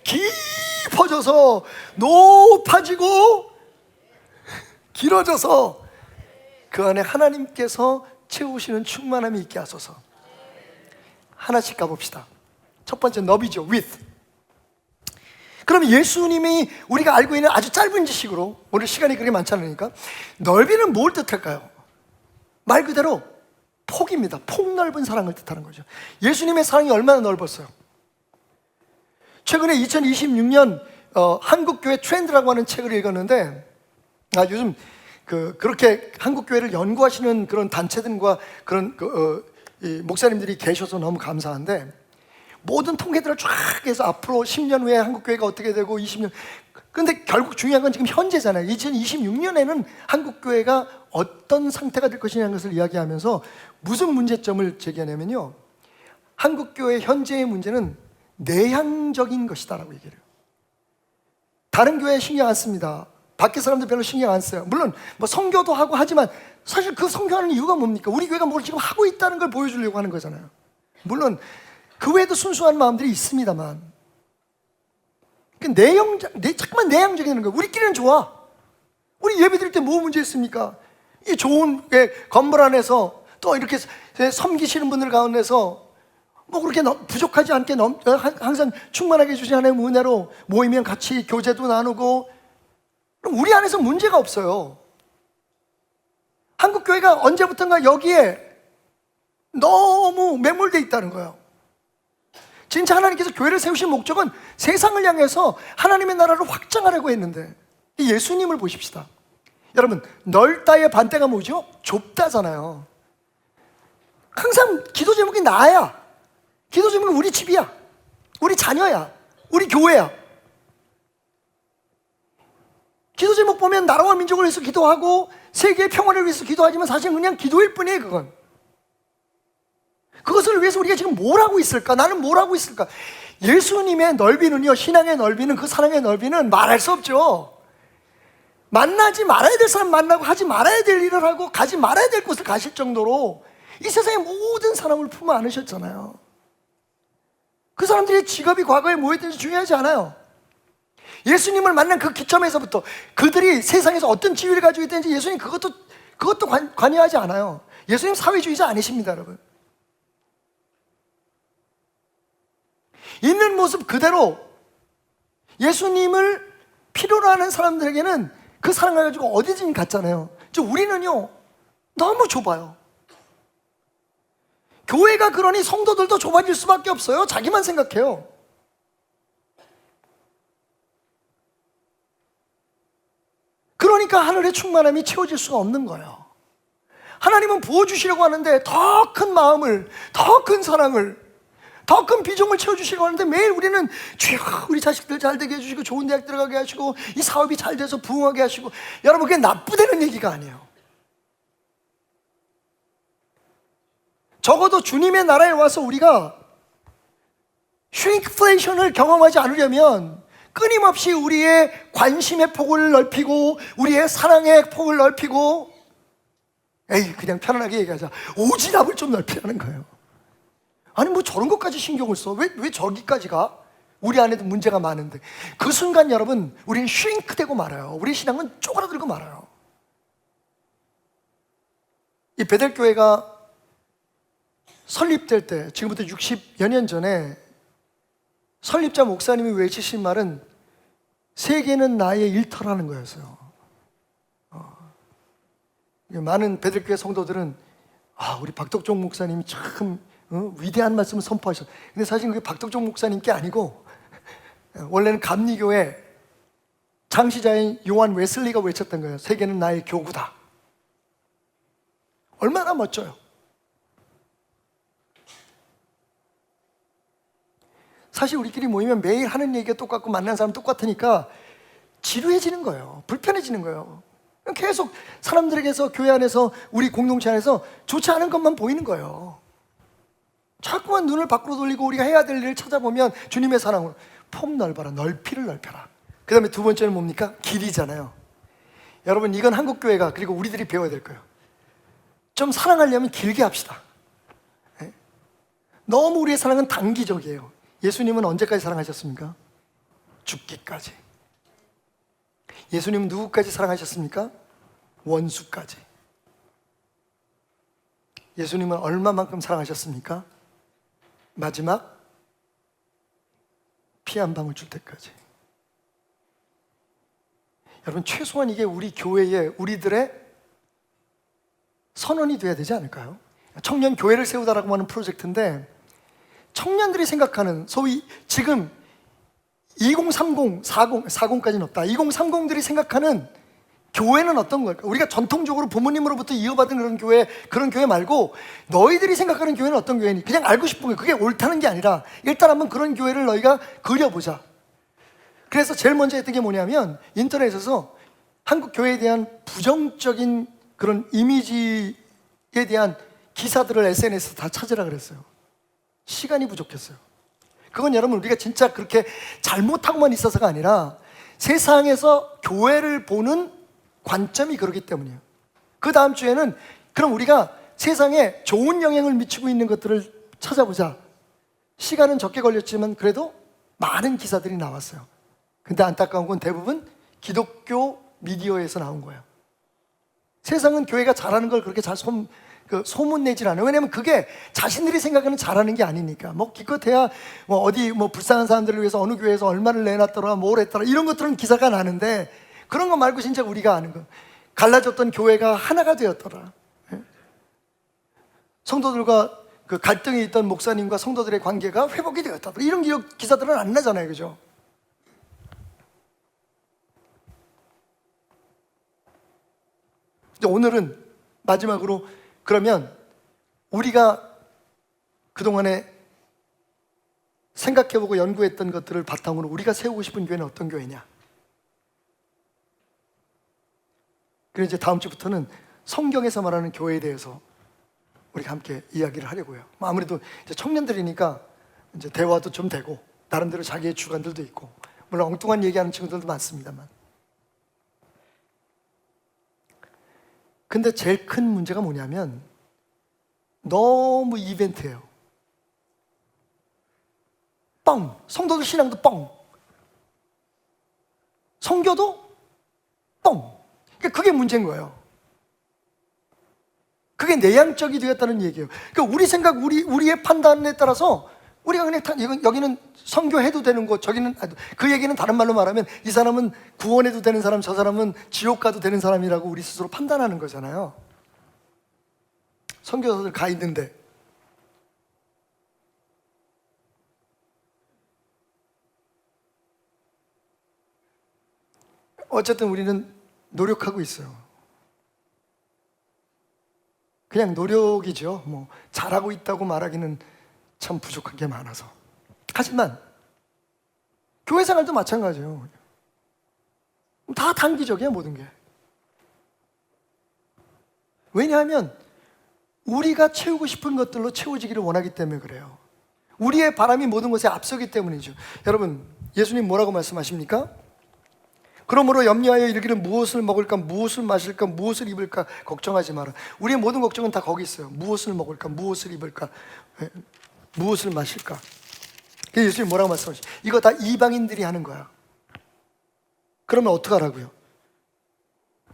깊어져서 높아지고 길어져서 그 안에 하나님께서 채우시는 충만함이 있게 하소서. 하나씩 가봅시다. 첫 번째 너비죠. width. 그럼 예수님이 우리가 알고 있는 아주 짧은 지식으로, 오늘 시간이 그렇게 많지 않으니까, 넓이는 뭘 뜻할까요? 말 그대로 폭입니다. 폭넓은 사랑을 뜻하는 거죠. 예수님의 사랑이 얼마나 넓었어요? 최근에 2026년 한국교회 트렌드라고 하는 책을 읽었는데, 요즘 그렇게 한국교회를 연구하시는 그런 단체들과 그런 목사님들이 계셔서 너무 감사한데, 모든 통계들을 쫙 해서 앞으로 10년 후에 한국교회가 어떻게 되고 20년, 그런데 결국 중요한 건 지금 현재잖아요. 2026년에는 한국교회가 어떤 상태가 될 것이냐는 것을 이야기하면서 무슨 문제점을 제기하냐면요, 한국교회 현재의 문제는 내향적인 것이다라고 얘기해요. 다른 교회 신경 안 씁니다. 밖에 사람들 별로 신경 안 써요. 물론 뭐 선교도 하고 하지만 사실 그 선교하는 이유가 뭡니까? 우리 교회가 뭘 지금 하고 있다는 걸 보여주려고 하는 거잖아요. 물론 그 외에도 순수한 마음들이 있습니다만, 자꾸만 내향적인 거예요. 우리끼리는 좋아. 우리 예배 드릴 때 뭐 문제 있습니까? 이 좋은 건물 안에서 또 이렇게 섬기시는 분들 가운데서 뭐 그렇게 부족하지 않게 항상 충만하게 해주신 하나님의 은혜로 모이면 같이 교제도 나누고, 그럼 우리 안에서 문제가 없어요. 한국교회가 언제부턴가 여기에 너무 매몰되어 있다는 거예요. 진짜 하나님께서 교회를 세우신 목적은 세상을 향해서 하나님의 나라를 확장하려고 했는데, 예수님을 보십시다. 여러분, 넓다의 반대가 뭐죠? 좁다잖아요. 항상 기도 제목이 나야. 기도 제목이 우리 집이야, 우리 자녀야, 우리 교회야. 기도 제목 보면 나라와 민족을 위해서 기도하고 세계의 평화를 위해서 기도하지만 사실 그냥 기도일 뿐이에요. 그것을 위해서 우리가 지금 뭘 하고 있을까? 나는 뭘 하고 있을까? 예수님의 넓이는요, 신앙의 넓이는, 그 사랑의 넓이는 말할 수 없죠. 만나지 말아야 될 사람 만나고, 하지 말아야 될 일을 하고, 가지 말아야 될 곳을 가실 정도로 이 세상의 모든 사람을 품어 안으셨잖아요. 그 사람들의 직업이 과거에 뭐였든지 중요하지 않아요. 예수님을 만난 그 기점에서부터 그들이 세상에서 어떤 지위를 가지고 있든지 예수님 그것도 관여하지 않아요. 예수님 사회주의자 아니십니다, 여러분. 있는 모습 그대로 예수님을 필요로 하는 사람들에게는 그 사랑을 가지고 어디든지 갔잖아요. 우리는요, 너무 좁아요. 교회가 그러니 성도들도 좁아질 수밖에 없어요. 자기만 생각해요. 그러니까 하늘의 충만함이 채워질 수가 없는 거예요. 하나님은 부어주시려고 하는데 더 큰 마음을, 더 큰 사랑을, 더 큰 비중을 채워주시려고 하는데 매일 우리는 주여 우리 자식들 잘 되게 해주시고 좋은 대학 들어가게 하시고 이 사업이 잘 돼서 부흥하게 하시고. 여러분, 그게 나쁘다는 얘기가 아니에요. 적어도 주님의 나라에 와서 우리가 슈링크플레이션을 경험하지 않으려면 끊임없이 우리의 관심의 폭을 넓히고 우리의 사랑의 폭을 넓히고, 그냥 편안하게 얘기하자, 오지랖을 좀 넓히라는 거예요. 아니 뭐 저런 것까지 신경을 써? 왜 저기까지 가? 우리 안에도 문제가 많은데. 그 순간 여러분, 우리는 슈링크되고 말아요. 우리 신앙은 쪼그라들고 말아요. 이 베델교회가 설립될 때, 지금부터 60여 년 전에 설립자 목사님이 외치신 말은 세계는 나의 일터라는 거였어요. 많은 베들교회 성도들은 우리 박덕종 목사님이 참 위대한 말씀을 선포하셨어. 근데 사실 그게 박덕종 목사님 게 아니고 원래는 감리교회 창시자인 요한 웨슬리가 외쳤던 거예요. 세계는 나의 교구다. 얼마나 멋져요. 사실 우리끼리 모이면 매일 하는 얘기가 똑같고 만난 사람 똑같으니까 지루해지는 거예요. 불편해지는 거예요. 계속 사람들에게서, 교회 안에서, 우리 공동체 안에서 좋지 않은 것만 보이는 거예요. 자꾸만 눈을 밖으로 돌리고 우리가 해야 될 일을 찾아보면 주님의 사랑으로 폭 넓어라, 넓이를 넓혀라. 그 다음에 두 번째는 뭡니까? 길이잖아요. 여러분, 이건 한국교회가, 그리고 우리들이 배워야 될 거예요. 좀 사랑하려면 길게 합시다. 너무 우리의 사랑은 단기적이에요. 예수님은 언제까지 사랑하셨습니까? 죽기까지. 예수님은 누구까지 사랑하셨습니까? 원수까지. 예수님은 얼마만큼 사랑하셨습니까? 마지막 피 한 방울 줄 때까지. 여러분, 최소한 이게 우리 교회의, 우리들의 선언이 돼야 되지 않을까요? 청년 교회를 세우다라고 하는 프로젝트인데, 청년들이 생각하는 소위 지금 2030, 40까지는 없다. 2030들이 생각하는 교회는 어떤 걸까? 우리가 전통적으로 부모님으로부터 이어받은 그런 교회 말고 너희들이 생각하는 교회는 어떤 교회니? 그냥 알고 싶은 거예요. 그게 옳다는 게 아니라 일단 한번 그런 교회를 너희가 그려보자. 그래서 제일 먼저 했던 게 뭐냐면 인터넷에서 한국 교회에 대한 부정적인 그런 이미지에 대한 기사들을 SNS에 다 찾으라 그랬어요. 시간이 부족했어요. 그건 여러분 우리가 진짜 그렇게 잘못하고만 있어서가 아니라 세상에서 교회를 보는 관점이 그렇기 때문이에요. 그 다음 주에는 그럼 우리가 세상에 좋은 영향을 미치고 있는 것들을 찾아보자. 시간은 적게 걸렸지만 그래도 많은 기사들이 나왔어요. 근데 안타까운 건 대부분 기독교 미디어에서 나온 거예요. 세상은 교회가 잘하는 걸 그렇게 잘 소문내질 않아요. 왜냐면 그게 자신들이 생각하는 잘하는 게 아니니까. 뭐 기껏해야 뭐 어디 뭐 불쌍한 사람들을 위해서 어느 교회에서 얼마를 내놨더라, 뭘 했더라, 이런 것들은 기사가 나는데, 그런 거 말고 진짜 우리가 아는 거, 갈라졌던 교회가 하나가 되었더라, 성도들과 그 갈등이 있던 목사님과 성도들의 관계가 회복이 되었다, 이런 기사들은 안 나잖아요. 그죠? 오늘은 마지막으로, 그러면 우리가 그동안에 생각해보고 연구했던 것들을 바탕으로 우리가 세우고 싶은 교회는 어떤 교회냐? 그래서 이제 다음 주부터는 성경에서 말하는 교회에 대해서 우리가 함께 이야기를 하려고요. 아무래도 이제 청년들이니까 이제 대화도 좀 되고 나름대로 자기의 주관들도 있고, 물론 엉뚱한 얘기하는 친구들도 많습니다만. 근데 제일 큰 문제가 뭐냐면 너무 이벤트예요. 뻥! 성도들 신앙도 뻥! 성교도 뻥! 그러니까 그게 문제인 거예요. 그게 내향적이 되었다는 얘기예요. 그러니까 우리 생각, 우리의 판단에 따라서 우리가 그냥 여기는 선교해도 되는 곳, 저기는, 그 얘기는 다른 말로 말하면 이 사람은 구원해도 되는 사람, 저 사람은 지옥 가도 되는 사람이라고 우리 스스로 판단하는 거잖아요. 선교사들 가 있는데. 어쨌든 우리는 노력하고 있어요. 그냥 노력이죠. 뭐 잘하고 있다고 말하기는 참 부족한 게 많아서. 하지만 교회 생활도 마찬가지예요. 다 단기적이야, 모든 게. 왜냐하면 우리가 채우고 싶은 것들로 채워지기를 원하기 때문에 그래요. 우리의 바람이 모든 것에 앞서기 때문이죠. 여러분, 예수님 뭐라고 말씀하십니까? 그러므로 염려하여 이르기를 무엇을 먹을까, 무엇을 마실까, 무엇을 입을까 걱정하지 마라. 우리의 모든 걱정은 다 거기 있어요. 무엇을 먹을까, 무엇을 입을까, 무엇을 마실까. 그래서 예수님 뭐라고 말씀하시죠? 이거 다 이방인들이 하는 거야. 그러면 어떡하라고요?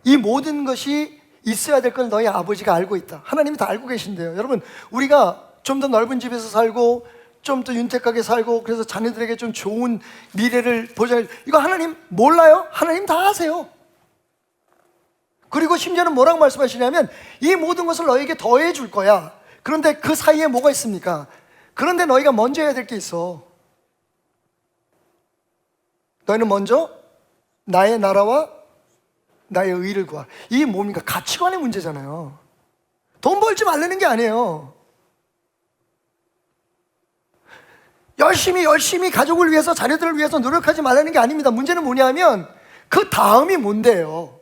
이 모든 것이 있어야 될 걸 너희 아버지가 알고 있다. 하나님이 다 알고 계신데요. 여러분, 우리가 좀 더 넓은 집에서 살고 좀 더 윤택하게 살고, 그래서 자녀들에게 좀 좋은 미래를 보자, 이거 하나님 몰라요? 하나님 다 아세요. 그리고 심지어는 뭐라고 말씀하시냐면 이 모든 것을 너에게 더해 줄 거야. 그런데 그 사이에 뭐가 있습니까? 그런데 너희가 먼저 해야 될 게 있어. 너희는 먼저 나의 나라와 나의 의를 구하. 이게 뭡니까? 가치관의 문제잖아요. 돈 벌지 말라는 게 아니에요. 열심히 가족을 위해서, 자녀들을 위해서 노력하지 말라는 게 아닙니다. 문제는 뭐냐면 그 다음이 뭔데요?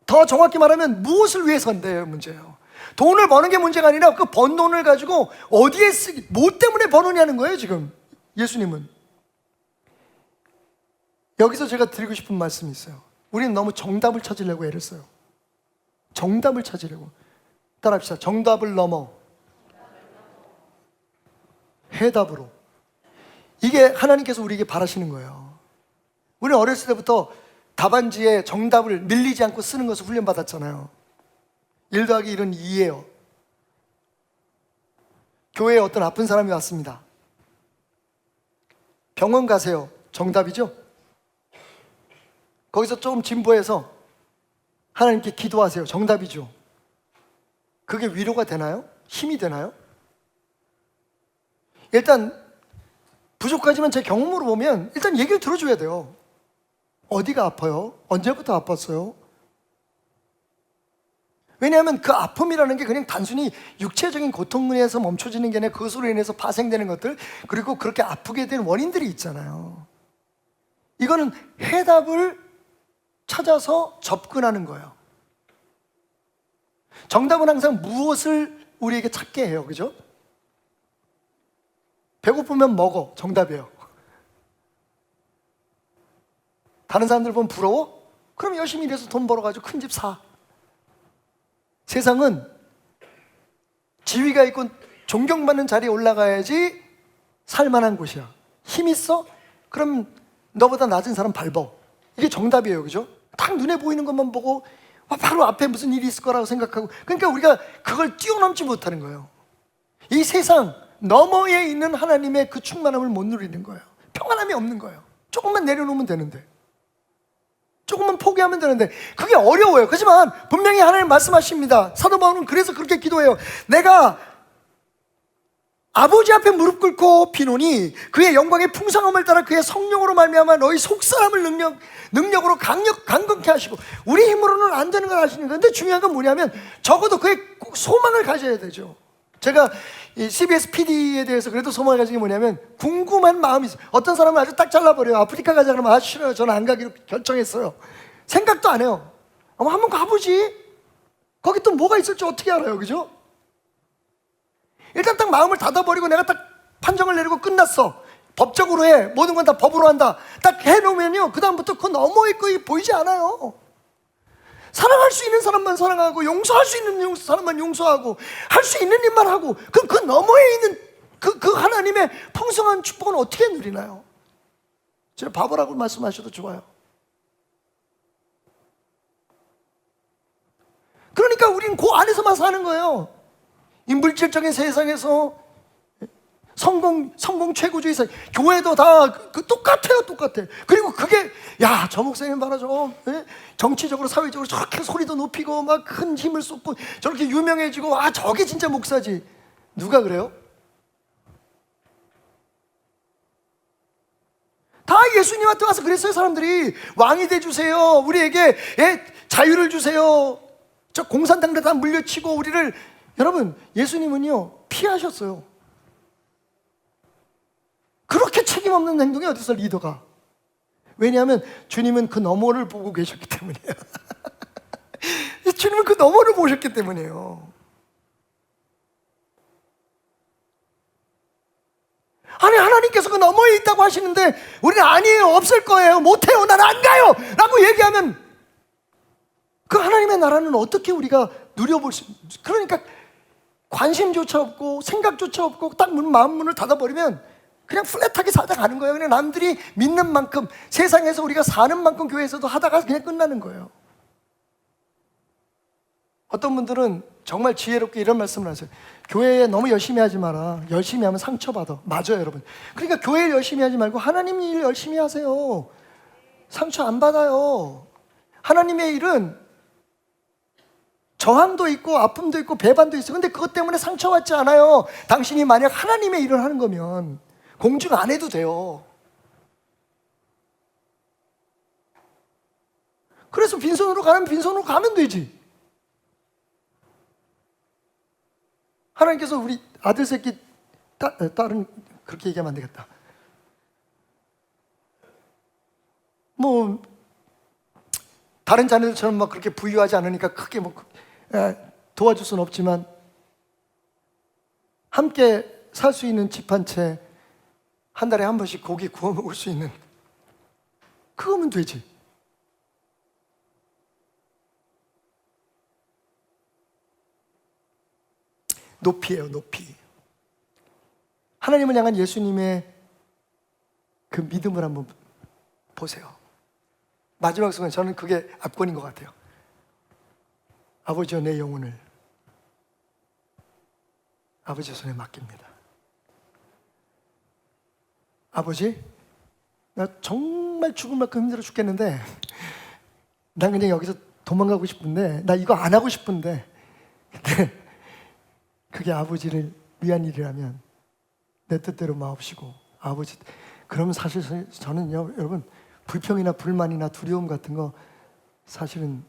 더 정확히 말하면 무엇을 위해서인데요, 문제예요. 돈을 버는 게 문제가 아니라 그 번 돈을 가지고 어디에 쓰기, 뭐 때문에 버느냐는 거예요, 지금 예수님은. 여기서 제가 드리고 싶은 말씀이 있어요. 우리는 너무 정답을 찾으려고 애를 써요. 정답을 찾으려고. 따라합시다. 정답을 넘어 해답으로. 이게 하나님께서 우리에게 바라시는 거예요. 우리는 어렸을 때부터 답안지에 정답을 밀리지 않고 쓰는 것을 훈련받았잖아요. 1 더하기 1은 2예요. 교회에 어떤 아픈 사람이 왔습니다. 병원 가세요. 정답이죠? 거기서 좀 진보해서 하나님께 기도하세요. 정답이죠? 그게 위로가 되나요? 힘이 되나요? 일단 부족하지만 제 경험으로 보면 일단 얘기를 들어줘야 돼요. 어디가 아파요? 언제부터 아팠어요? 왜냐하면 그 아픔이라는 게 그냥 단순히 육체적인 고통으로 인해서 멈춰지는 게 아니라 그것으로 인해서 파생되는 것들, 그리고 그렇게 아프게 된 원인들이 있잖아요. 이거는 해답을 찾아서 접근하는 거예요. 정답은 항상 무엇을 우리에게 찾게 해요, 그죠? 배고프면 먹어, 정답이에요. 다른 사람들 보면 부러워? 그럼 열심히 일해서 돈 벌어가지고 큰 집 사. 세상은 지위가 있고 존경받는 자리에 올라가야지 살만한 곳이야. 힘 있어? 그럼 너보다 낮은 사람 밟아. 이게 정답이에요, 그죠? 딱 눈에 보이는 것만 보고 바로 앞에 무슨 일이 있을 거라고 생각하고, 그러니까 우리가 그걸 뛰어넘지 못하는 거예요. 이 세상 너머에 있는 하나님의 그 충만함을 못 누리는 거예요. 평안함이 없는 거예요. 조금만 내려놓으면 되는데, 조금만 포기하면 되는데 그게 어려워요. 그렇지만 분명히 하나님 말씀하십니다. 사도 바울은 그래서 그렇게 기도해요. 내가 아버지 앞에 무릎 꿇고 비노니 그의 영광의 풍성함을 따라 그의 성령으로 말미암아 너희 속사람을 능력으로 강건케 하시고. 우리 힘으로는 안 되는 걸 아시는 건데, 중요한 건 뭐냐면 적어도 그의 소망을 가져야 되죠. 제가 이 CBS PD에 대해서 그래도 소망을 가진 게 뭐냐면, 궁금한 마음이 있어요. 어떤 사람은 아주 딱 잘라버려요. 아프리카 가자 그러면 싫어요. 저는 안 가기로 결정했어요. 생각도 안 해요. 한번 가보지. 거기 또 뭐가 있을지 어떻게 알아요, 그죠? 일단 딱 마음을 닫아버리고 내가 딱 판정을 내리고 끝났어. 법적으로 해. 모든 건 다 법으로 한다. 딱 해놓으면요, 그 다음부터 그 너머의 거이 보이지 않아요. 사랑할 수 있는 사람만 사랑하고, 용서할 수 있는 사람만 용서하고, 할 수 있는 일만 하고, 그럼 그 너머에 있는 그 하나님의 풍성한 축복은 어떻게 누리나요? 제가 바보라고 말씀하셔도 좋아요. 그러니까 우리는 그 안에서만 사는 거예요. 이 물질적인 세상에서 성공 최고주의 사회, 교회도 다 똑같아요, 똑같아. 그리고 그게, 야, 저 목사님 봐라, 정치적으로 사회적으로 저렇게 소리도 높이고 막 큰 힘을 쏟고 저렇게 유명해지고, 저게 진짜 목사지. 누가 그래요? 다 예수님한테 와서 그랬어요. 사람들이 왕이 돼주세요, 우리에게 자유를 주세요. 저 공산당들 다 물려치고 우리를. 여러분, 예수님은요 피하셨어요. 그렇게 책임 없는 행동이 어디서 리더가. 왜냐하면 주님은 그 너머를 보고 계셨기 때문이에요. 주님은 그 너머를 보셨기 때문이에요. 아니, 하나님께서 그 너머에 있다고 하시는데 우리는 아니에요, 없을 거예요, 못해요, 난 안 가요 라고 얘기하면 그 하나님의 나라는 어떻게 우리가 누려볼 수. 그러니까 관심조차 없고 생각조차 없고 딱 마음 문을 닫아버리면 그냥 플랫하게 살아가는 거예요. 그냥 남들이 믿는 만큼, 세상에서 우리가 사는 만큼 교회에서도 하다가 그냥 끝나는 거예요. 어떤 분들은 정말 지혜롭게 이런 말씀을 하세요. 교회에 너무 열심히 하지 마라. 열심히 하면 상처받아. 맞아요, 여러분. 그러니까 교회 열심히 하지 말고 하나님 일 열심히 하세요. 상처 안 받아요. 하나님의 일은 저항도 있고 아픔도 있고 배반도 있어요. 근데 그것 때문에 상처받지 않아요. 당신이 만약 하나님의 일을 하는 거면 공중 안 해도 돼요. 그래서 빈손으로 가면 빈손으로 가면 되지. 하나님께서 우리 아들 새끼 딸은 그렇게 얘기하면 안 되겠다. 뭐 다른 자녀들처럼 막 그렇게 부유하지 않으니까 크게 도와줄 수는 없지만 함께 살 수 있는 집 한 채, 한 달에 한 번씩 고기 구워 먹을 수 있는, 그거면 되지. 높이에요, 높이. 하나님을 향한 예수님의 그 믿음을 한번 보세요. 마지막 순간 저는 그게 압권인 것 같아요. 아버지여, 내 영혼을 아버지 손에 맡깁니다. 아버지, 나 정말 죽을 만큼 힘들어 죽겠는데 난 그냥 여기서 도망가고 싶은데, 나 이거 안 하고 싶은데, 근데 그게 아버지를 위한 일이라면 내 뜻대로 마옵시고. 아버지, 그러면 사실 저는요, 여러분, 불평이나 불만이나 두려움 같은 거 사실은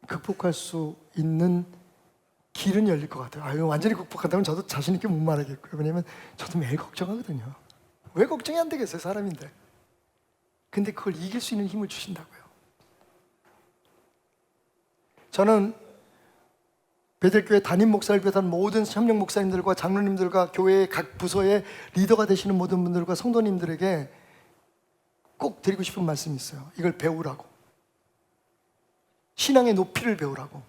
극복할 수 있는 길은 열릴 것 같아요. 아유, 완전히 극복한다면 저도 자신 있게 못 말하겠고요. 왜냐면 저도 매일 걱정하거든요. 왜 걱정이 안 되겠어요, 사람인데. 근데 그걸 이길 수 있는 힘을 주신다고요. 저는 베델교회 담임 목사를 비롯한 모든 협력 목사님들과 장로님들과 교회의 각 부서의 리더가 되시는 모든 분들과 성도님들에게 꼭 드리고 싶은 말씀이 있어요. 이걸 배우라고. 신앙의 높이를 배우라고.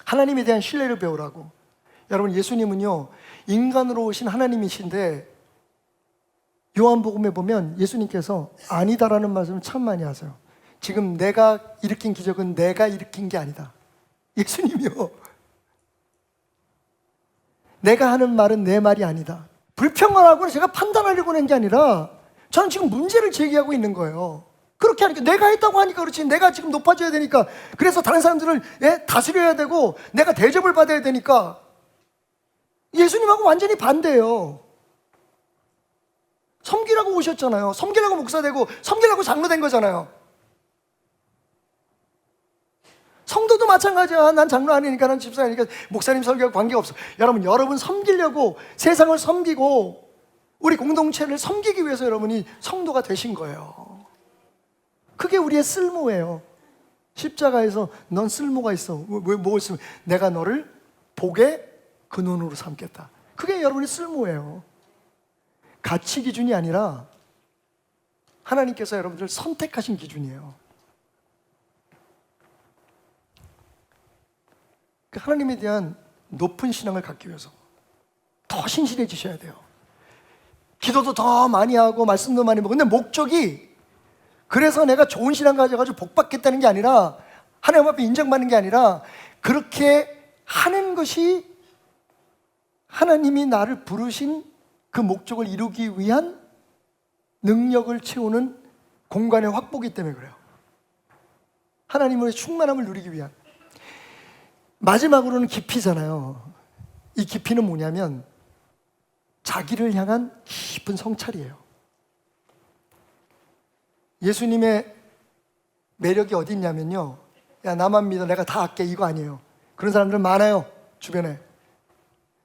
하나님에 대한 신뢰를 배우라고. 여러분, 예수님은요, 인간으로 오신 하나님이신데 요한복음에 보면 예수님께서 아니다라는 말씀을 참 많이 하세요. 지금 내가 일으킨 기적은 내가 일으킨 게 아니다. 예수님이요, 내가 하는 말은 내 말이 아니다. 불평하라고 제가 판단하려고 한 게 아니라 저는 지금 문제를 제기하고 있는 거예요. 그렇게 하니까, 내가 했다고 하니까 그렇지, 내가 지금 높아져야 되니까, 그래서 다른 사람들을 다스려야 되고 내가 대접을 받아야 되니까 예수님하고 완전히 반대예요. 섬기라고 오셨잖아요. 섬기라고 목사 되고 섬기라고 장로 된 거잖아요. 성도도 마찬가지야. 난 장로 아니니까, 난 집사 아니니까 목사님 설교하고 관계없어. 여러분 섬기려고, 세상을 섬기고 우리 공동체를 섬기기 위해서 여러분이 성도가 되신 거예요. 그게 우리의 쓸모예요. 십자가에서 넌 쓸모가 있어. 왜 뭘 쓰면? 내가 너를 복의 근원으로 삼겠다. 그게 여러분의 쓸모예요. 가치 기준이 아니라 하나님께서 여러분들을 선택하신 기준이에요. 하나님에 대한 높은 신앙을 갖기 위해서 더 신실해지셔야 돼요. 기도도 더 많이 하고 말씀도 많이 하고. 근데 목적이 그래서 내가 좋은 신앙 가져가지고 복 받겠다는 게 아니라, 하나님 앞에 인정받는 게 아니라, 그렇게 하는 것이 하나님이 나를 부르신 그 목적을 이루기 위한 능력을 채우는 공간의 확보이기 때문에 그래요. 하나님의 충만함을 누리기 위한. 마지막으로는 깊이잖아요. 이 깊이는 뭐냐면 자기를 향한 깊은 성찰이에요. 예수님의 매력이 어디 있냐면요, 야, 나만 믿어, 내가 다 할게, 이거 아니에요. 그런 사람들은 많아요, 주변에.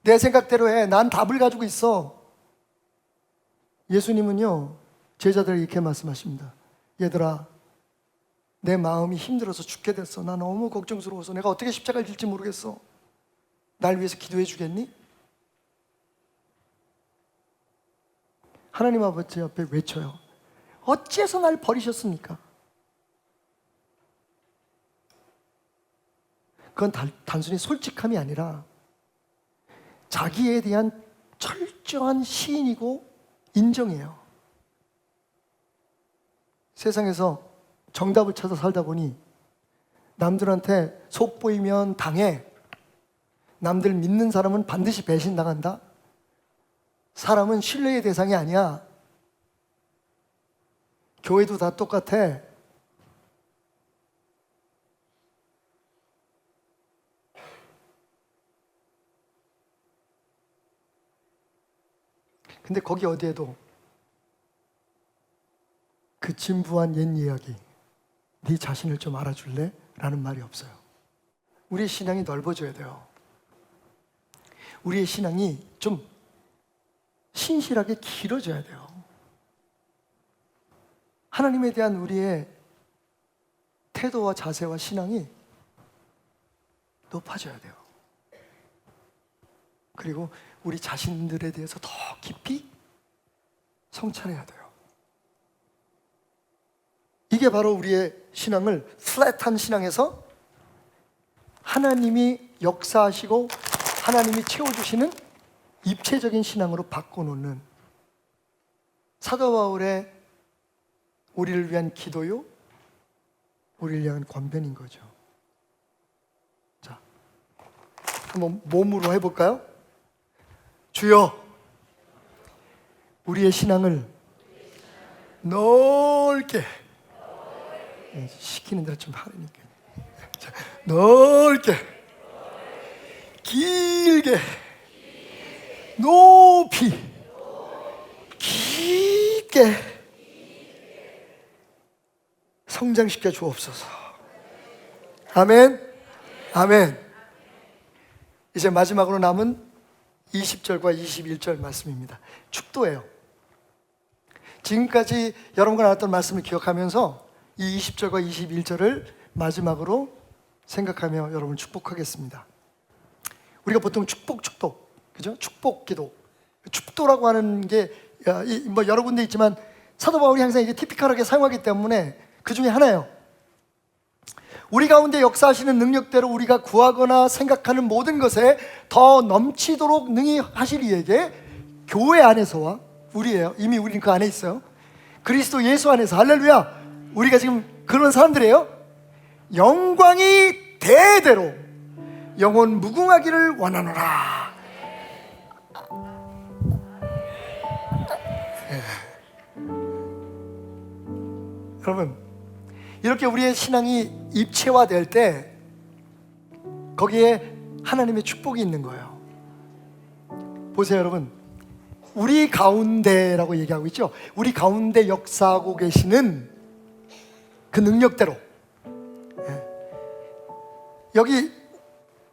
내 생각대로 해, 난 답을 가지고 있어. 예수님은요, 제자들에게 이렇게 말씀하십니다. 얘들아, 내 마음이 힘들어서 죽게 됐어. 나 너무 걱정스러워서 내가 어떻게 십자가를 질지 모르겠어. 날 위해서 기도해 주겠니? 하나님 아버지 앞에 외쳐요. 어찌해서 날 버리셨습니까? 그건 단순히 솔직함이 아니라 자기에 대한 철저한 시인이고 인정이에요. 세상에서 정답을 찾아 살다 보니 남들한테 속보이면 당해. 남들 믿는 사람은 반드시 배신당한다. 사람은 신뢰의 대상이 아니야. 교회도 다 똑같아. 근데 거기 어디에도 그 진부한 옛 이야기, 네 자신을 좀 알아줄래? 라는 말이 없어요. 우리의 신앙이 넓어져야 돼요. 우리의 신앙이 좀 신실하게 길어져야 돼요. 하나님에 대한 우리의 태도와 자세와 신앙이 높아져야 돼요. 그리고 우리 자신들에 대해서 더 깊이 성찰해야 돼요. 이게 바로 우리의 신앙을 플랫한 신앙에서 하나님이 역사하시고 하나님이 채워주시는 입체적인 신앙으로 바꿔놓는 사도 바울의 우리를 위한 기도요, 우리를 위한 권변인 거죠. 자, 한번 몸으로 해볼까요? 주여, 우리의 신앙을 넓게, 시키는 대로 좀 하려니까. 자, 넓게, 길게, 높이, 깊게 성장시켜 주옵소서. 아멘. 아멘. 이제 마지막으로 남은 20절과 21절 말씀입니다. 축도예요. 지금까지 여러분과 나눴던 말씀을 기억하면서 이 20절과 21절을 마지막으로 생각하며 여러분 축복하겠습니다. 우리가 보통 축도, 그죠? 축복 기도. 축도라고 하는 게 뭐 여러 군데 있지만 사도 바울이 항상 이게 티피컬하게 사용하기 때문에 그 중에 하나예요. 우리 가운데 역사하시는 능력대로 우리가 구하거나 생각하는 모든 것에 더 넘치도록 능히 하실 이에게 교회 안에서와 우리예요. 이미 우리는 그 안에 있어요. 그리스도 예수 안에서 할렐루야. 우리가 지금 그런 사람들이에요. 영광이 대대로 영원 무궁하기를 원하노라. 여러분, 이렇게 우리의 신앙이 입체화될 때 거기에 하나님의 축복이 있는 거예요. 보세요 여러분, 우리 가운데라고 얘기하고 있죠. 우리 가운데 역사하고 계시는 그 능력대로. 여기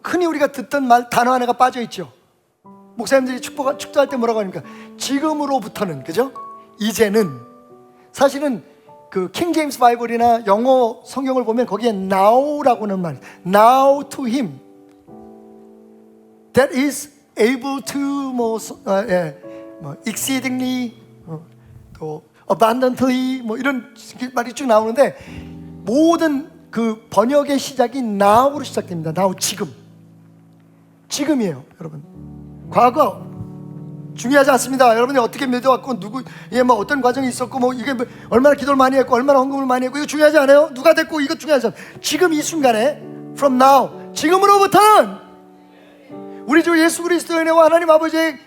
흔히 우리가 듣던 단어 하나가 빠져 있죠. 목사님들이 축도할 때 뭐라고 합니까? 지금으로부터는, 그죠? 이제는. 사실은 그 킹 제임스 바이블이나 영어 성경을 보면 거기에 now라고는 말, now to him that is able to 뭐 exceedingly 또 abundantly 뭐 이런 말이 쭉 나오는데 모든 그 번역의 시작이 now로 시작됩니다. now, 지금이에요 여러분. 과거 중요하지 않습니다. 여러분이 어떻게 믿어왔고 누구의 뭐 어떤 과정이 있었고 뭐 이게 뭐 얼마나 기도를 많이 했고 얼마나 헌금을 많이 했고 이거 중요하지 않아요. 누가 됐고 이거 중요하지 않아요. 지금 이 순간에 from now, 지금으로부터는 우리 주 예수 그리스도의 은혜와 하나님 아버지의,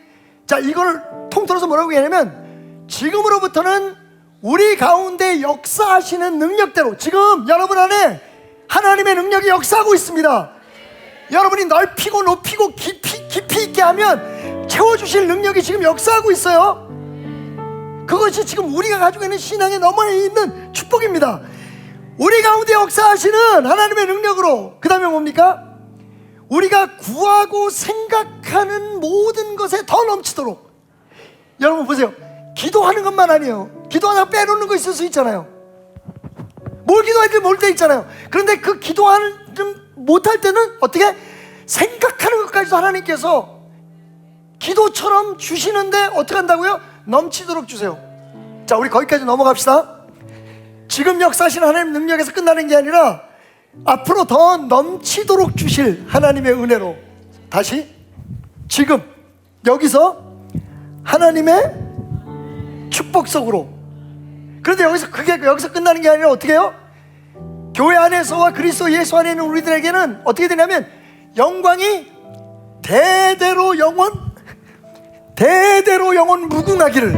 자 이걸 통틀어서 뭐라고 얘기하냐면 지금으로부터는 우리 가운데 역사하시는 능력대로 지금 여러분 안에 하나님의 능력이 역사하고 있습니다. 여러분이 넓히고 높이고 깊이 있게 하면 채워주실 능력이 지금 역사하고 있어요. 그것이 지금 우리가 가지고 있는 신앙에 넘어 있는 축복입니다. 우리 가운데 역사하시는 하나님의 능력으로, 그 다음에 뭡니까? 우리가 구하고 생각하는 모든 것에 더 넘치도록. 여러분 보세요, 기도하는 것만 아니에요. 기도하다가 빼놓는 거 있을 수 있잖아요. 뭘 기도할지 모를 때 있잖아요. 그런데 그 기도하는 못할 때는 어떻게? 생각하는 것까지도 하나님께서 기도처럼 주시는데 어떻게 한다고요? 넘치도록 주세요. 자, 우리 거기까지 넘어갑시다. 지금 역사하시는 하나님 능력에서 끝나는 게 아니라 앞으로 더 넘치도록 주실 하나님의 은혜로. 다시 지금 여기서 하나님의 축복 속으로. 그런데 여기서 끝나는 게 아니라 어떻게 해요? 교회 안에서와 그리스도 예수 안에 있는 우리들에게는 어떻게 되냐면 영광이 대대로 영원 무궁하기를.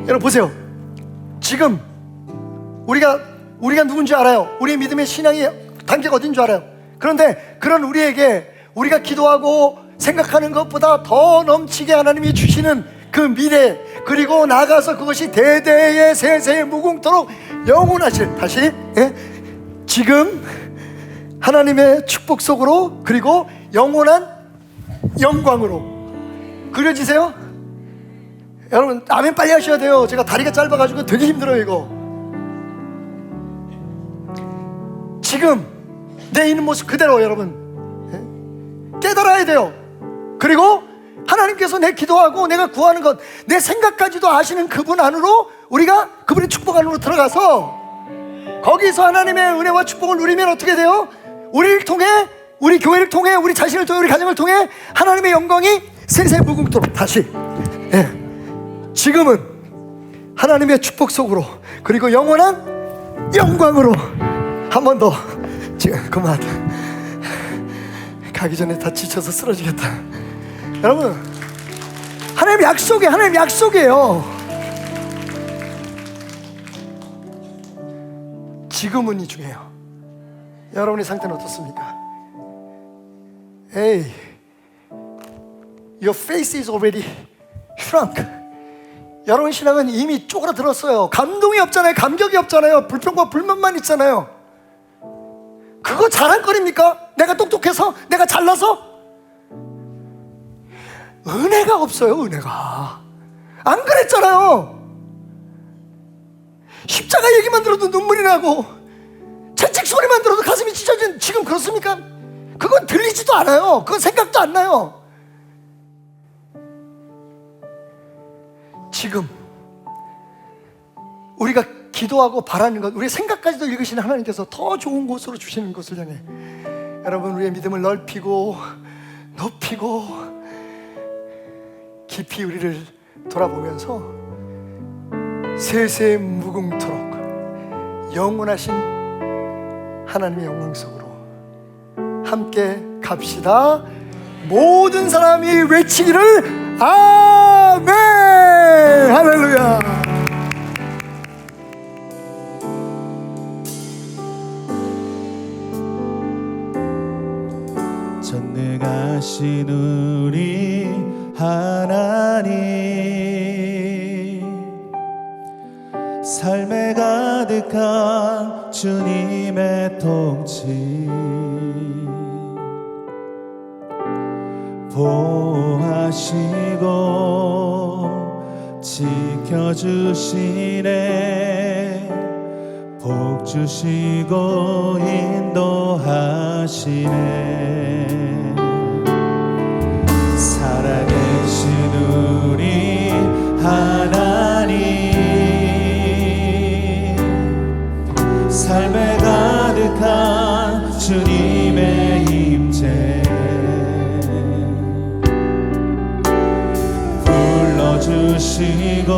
여러분 보세요, 지금 우리가 누군지 알아요. 우리의 믿음의 신앙의 단계가 어딘 줄 알아요. 그런데 그런 우리에게 우리가 기도하고 생각하는 것보다 더 넘치게 하나님이 주시는 그 미래, 그리고 나아가서 그것이 대대의 세세에 무궁토록 영원하실, 다시 지금 하나님의 축복 속으로, 그리고 영원한 영광으로. 그려지세요? 여러분 아멘 빨리 하셔야 돼요. 제가 다리가 짧아가지고 되게 힘들어요 이거. 지금 내 있는 모습 그대로 여러분 깨달아야 돼요. 그리고 하나님께서 내 기도하고 내가 구하는 것, 내 생각까지도 아시는 그분 안으로, 우리가 그분의 축복 안으로 들어가서 거기서 하나님의 은혜와 축복을 누리면 어떻게 돼요? 우리를 통해, 우리 교회를 통해, 우리 자신을 통해, 우리 가정을 통해 하나님의 영광이 세세 무궁토록. 다시 지금은 하나님의 축복 속으로, 그리고 영원한 영광으로. 한 번 더. 지금 그만, 가기 전에 다 지쳐서 쓰러지겠다. 여러분 하나님 약속이에요. 지금은이 중요해요. 여러분의 상태는 어떻습니까? Hey, your face is already shrunk. 여러분 신앙은 이미 쪼그라들었어요. 감동이 없잖아요. 감격이 없잖아요. 불평과 불만만 있잖아요. 그 그거 자랑거리입니까? 내가 똑똑해서? 내가 잘나서? 은혜가 없어요. 은혜가 안 그랬잖아요. 십자가 얘기만 들어도 눈물이 나고 채찍 소리만 들어도 가슴이 찢어진, 지금 그렇습니까? 그건 들리지도 않아요. 그건 생각도 안 나요. 지금 우리가 기도하고 바라는 것, 우리의 생각까지도 읽으시는 하나님께서 더 좋은 곳으로 주시는 것을 향해 여러분, 우리의 믿음을 넓히고 높이고 깊이 우리를 돌아보면서 세세 무궁토록 영원하신 하나님의 영광 속으로 함께 갑시다. 모든 사람이 외치기를 아멘. 할렐루야. 전능하신 우리 하나님, 삶에 가득한 주님의 통치, 보호하시고 지켜주시네, 복 주시고 인도하시네. 살아계신 우리 하나님, 삶에 가득한 주님의 임재, 불러주시고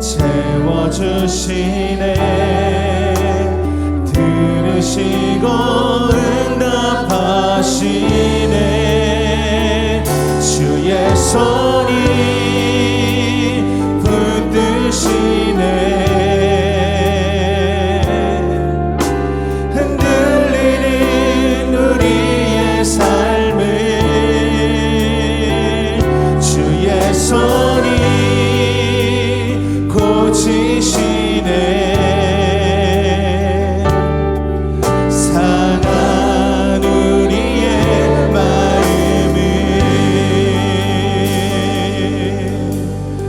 채워주시네, 들으시고 응답하시네. 주의 손이 붙드시네, 흔들리는 우리의 삶을 주의 손이 고치시네. 상한 우리의 마음을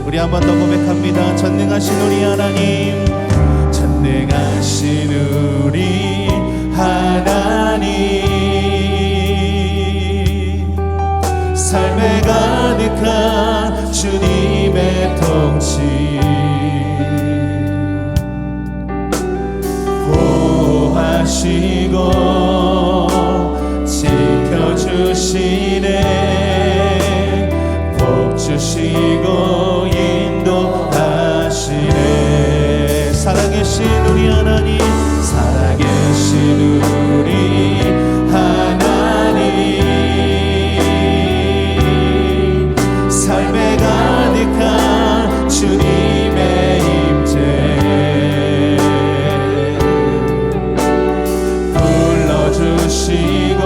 우리 한 번 더 고백합니다. 전능하신 우리 하나님, 전능하신 우리 하나님, 삶에 가득한 주님의 통치, 보호하시고 지켜주시네, 복 주시고 인도하시네. 살아계신 우리 하나님, 살아계신 우리 하나님, 삶에 가득한 주님의 임재, 불러주시고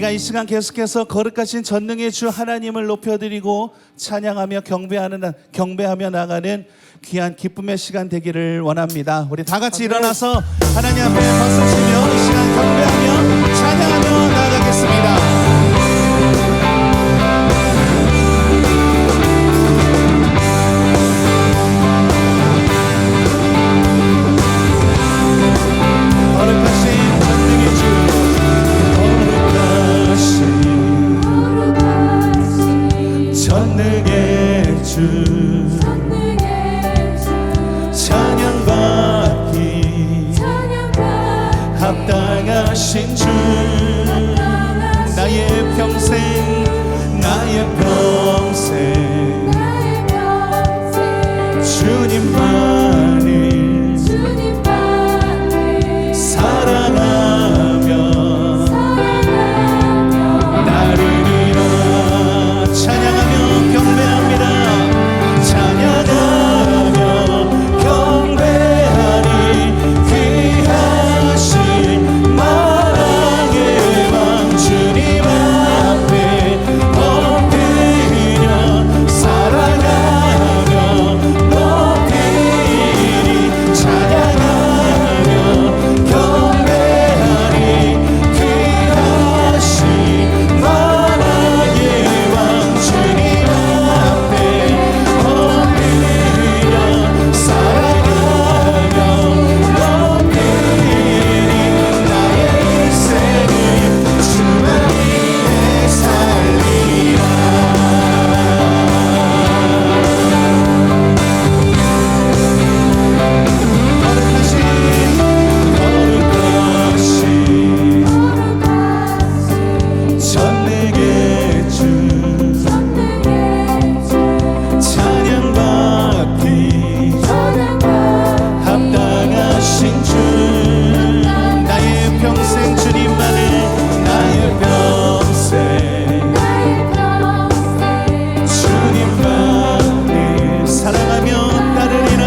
우리가 이 시간 계속해서 거룩하신 전능의 주 하나님을 높여드리고 찬양하며 경배하며 나가는 귀한 기쁨의 시간 되기를 원합니다. 우리 다 같이 일어나서 하나님 앞에 박수치며 이 시간 경배하며 찬양하며 나가겠습니다. 전능의 주 찬양받기 합당하신 주 나의 평생 주님만을 사랑하며 나르리라. 찬양하며 경배합니다. 찬양하며 경배하니 귀하신 만왕의 왕 주님 앞에 엎드려 사랑하며 높이리. 찬양하며 경배하니 귀하신 만왕의 왕 주님 앞에 엎드려 사랑하며 높이리. 나의 인생을 주만 위해 살리라. 거룩하신 전능의 주 찬양받기 합당하신 주 나의 평생 주님만을 나의 평생 주님만을 사랑하며 따르리라.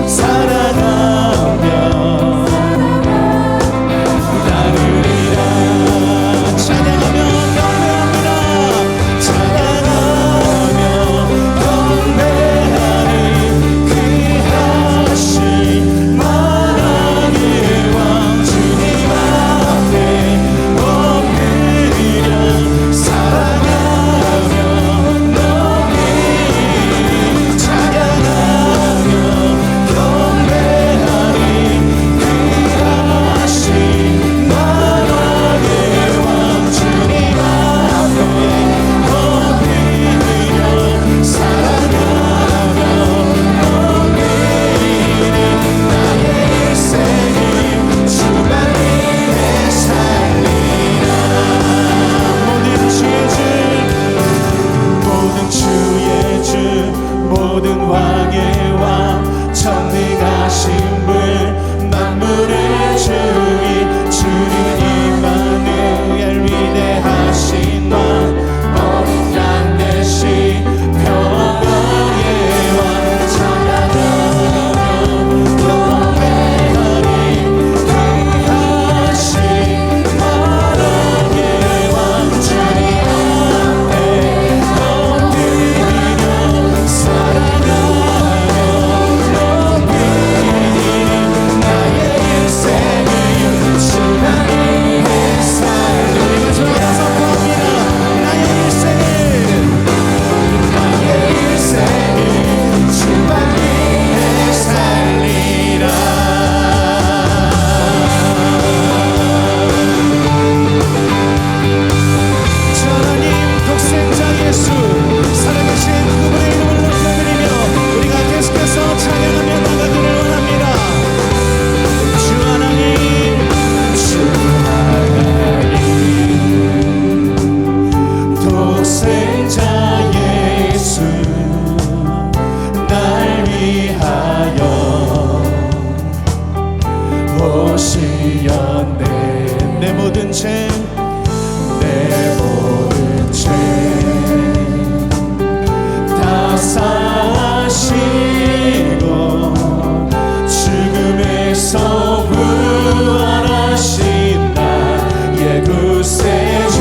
사랑하며 따르리라. 찬양하며 경배합니다. 찬양하며 경배하니 귀하신 만왕의 왕 주님 앞에 엎드려 사랑하며 높이리. 찬양하며 경배하니 귀하신 만왕의 왕 주님 앞에 엎드려 사랑하며 높이리. 나의 인생을 주만 위해 살리라. 모든 주의 주 모든 왕의 왕 전능하신 분 만물의 주인 주님 임마누엘 위대하신 왕 어린 양 대신 평화의 왕 찬양하며 경배하니 귀하신 만왕의 왕 주님 앞에 엎드려 사랑하며 높이리. 나의 인생을 주만 위해 살리라. 선포합니다. 나의 인생을 주만 위해 살리라. 주 하나님 독생자 예수 살아계신 그분의 이름을 높여드리며 우리가 계속해서 찬양하며 나가기를 원합니다. 주 하나님 독생자 예수 날 위하여 오시었네. 내 모든 죄 다 사시고 죽음에서 부활하신 나의 구세주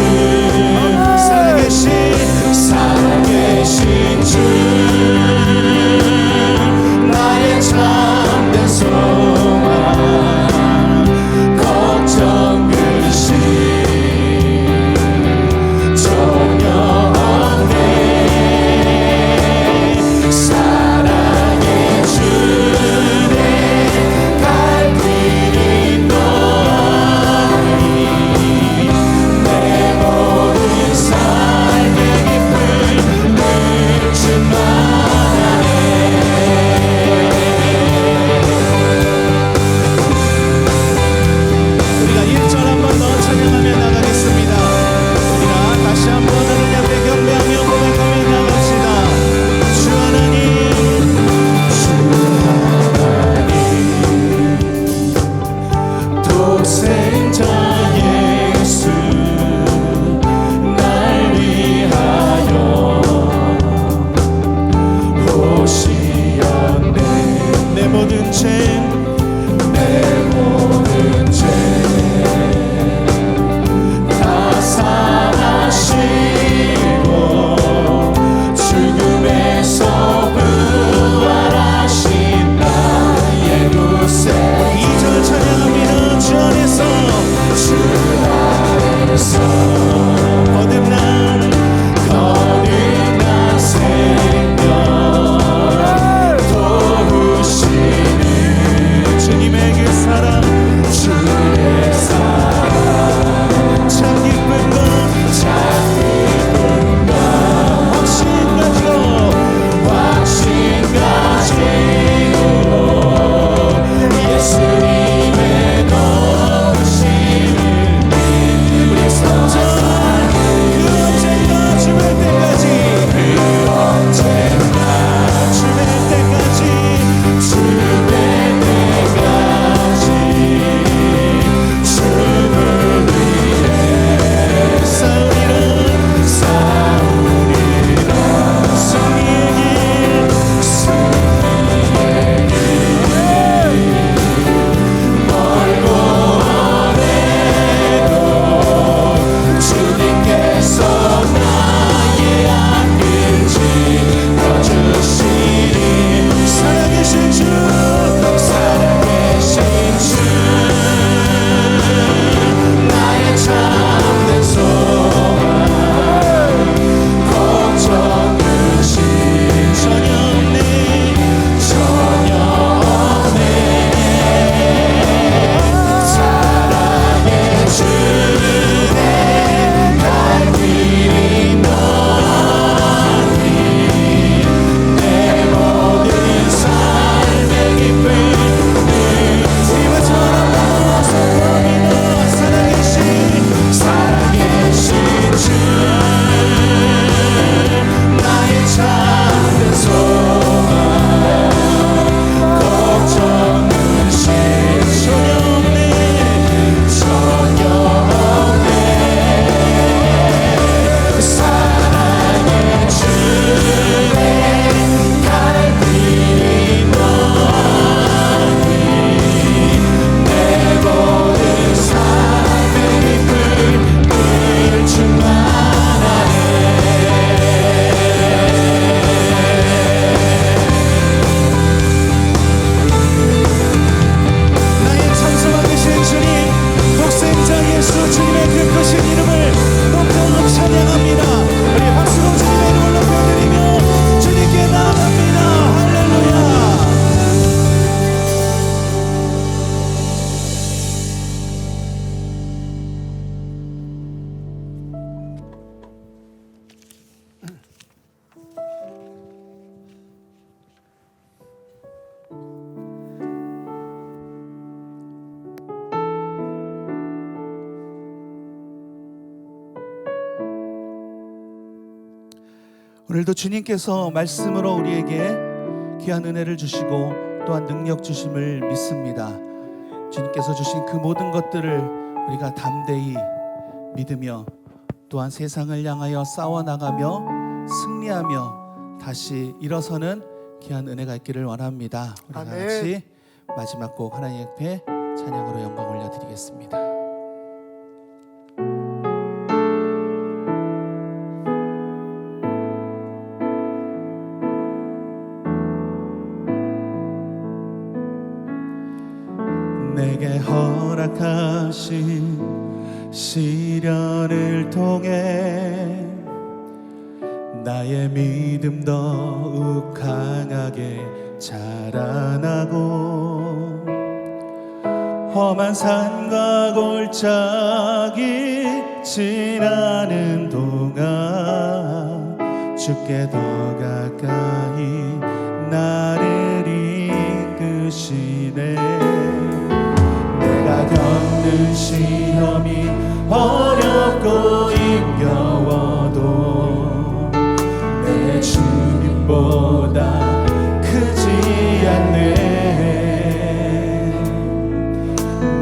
오늘도 주님께서 말씀으로 우리에게 귀한 은혜를 주시고 또한 능력 주심을 믿습니다. 주님께서 주신 그 모든 것들을 우리가 담대히 믿으며 또한 세상을 향하여 싸워나가며 승리하며 다시 일어서는 귀한 은혜가 있기를 원합니다. 우리 다 아멘. 같이 마지막 곡 하나님 앞에 찬양으로 영광 올려드리겠습니다. 내게 허락하신 시련을 통해 나의 믿음 더욱 강하게 자라나고 험한 산과 골짜기 지나는 동안 주께 더 가까이 나를 이끄시네. 내가 겪는 시험이 어렵고 힘겨워도 내 주님보다 크지 않네.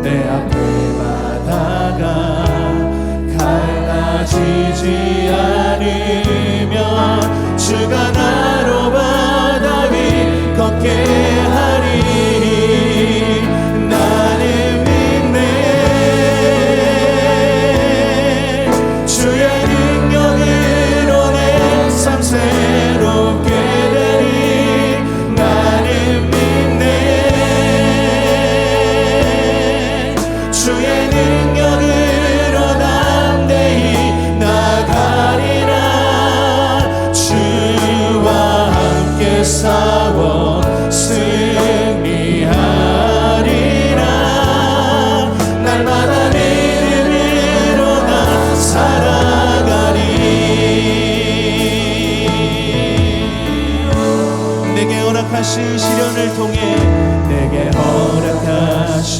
내 앞에 바다가 갈라지지 않으면 주가 나로 바다 위 걷게 하리. 나는 믿네. 주의 능력으로 내 삶 새롭게 되리. 나는 믿네. 주의 능력으로 담대히 나가리라. 주와 함께 싸워 승리하리라. 날마다 믿음으로 나 살아가리. 내게 허락하신 시련을 통해 내게 허락하신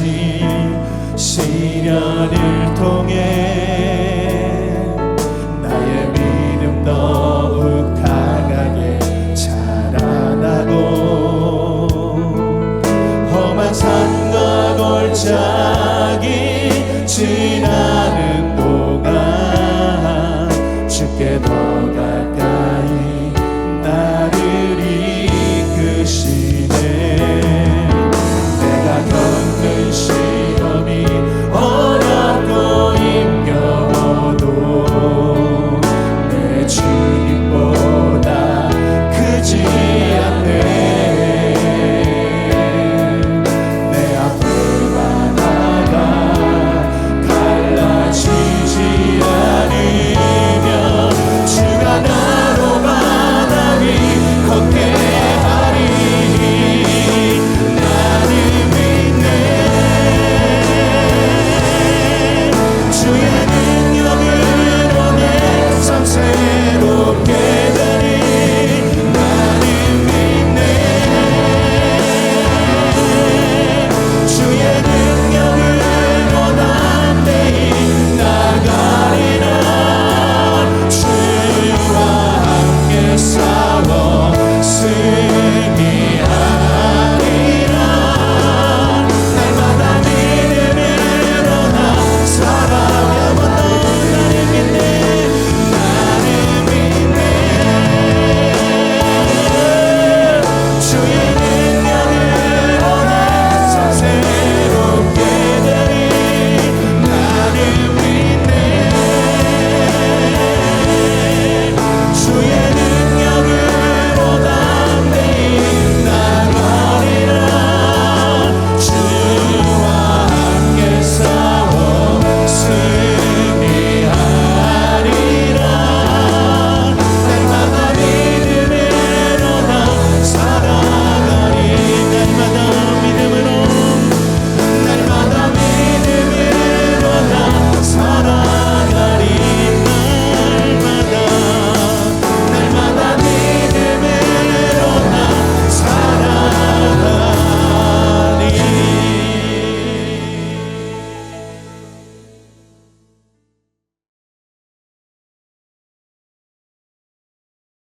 시련을 통해 나의 믿음 더욱 강하게 자라나고 험한 산과 골짜기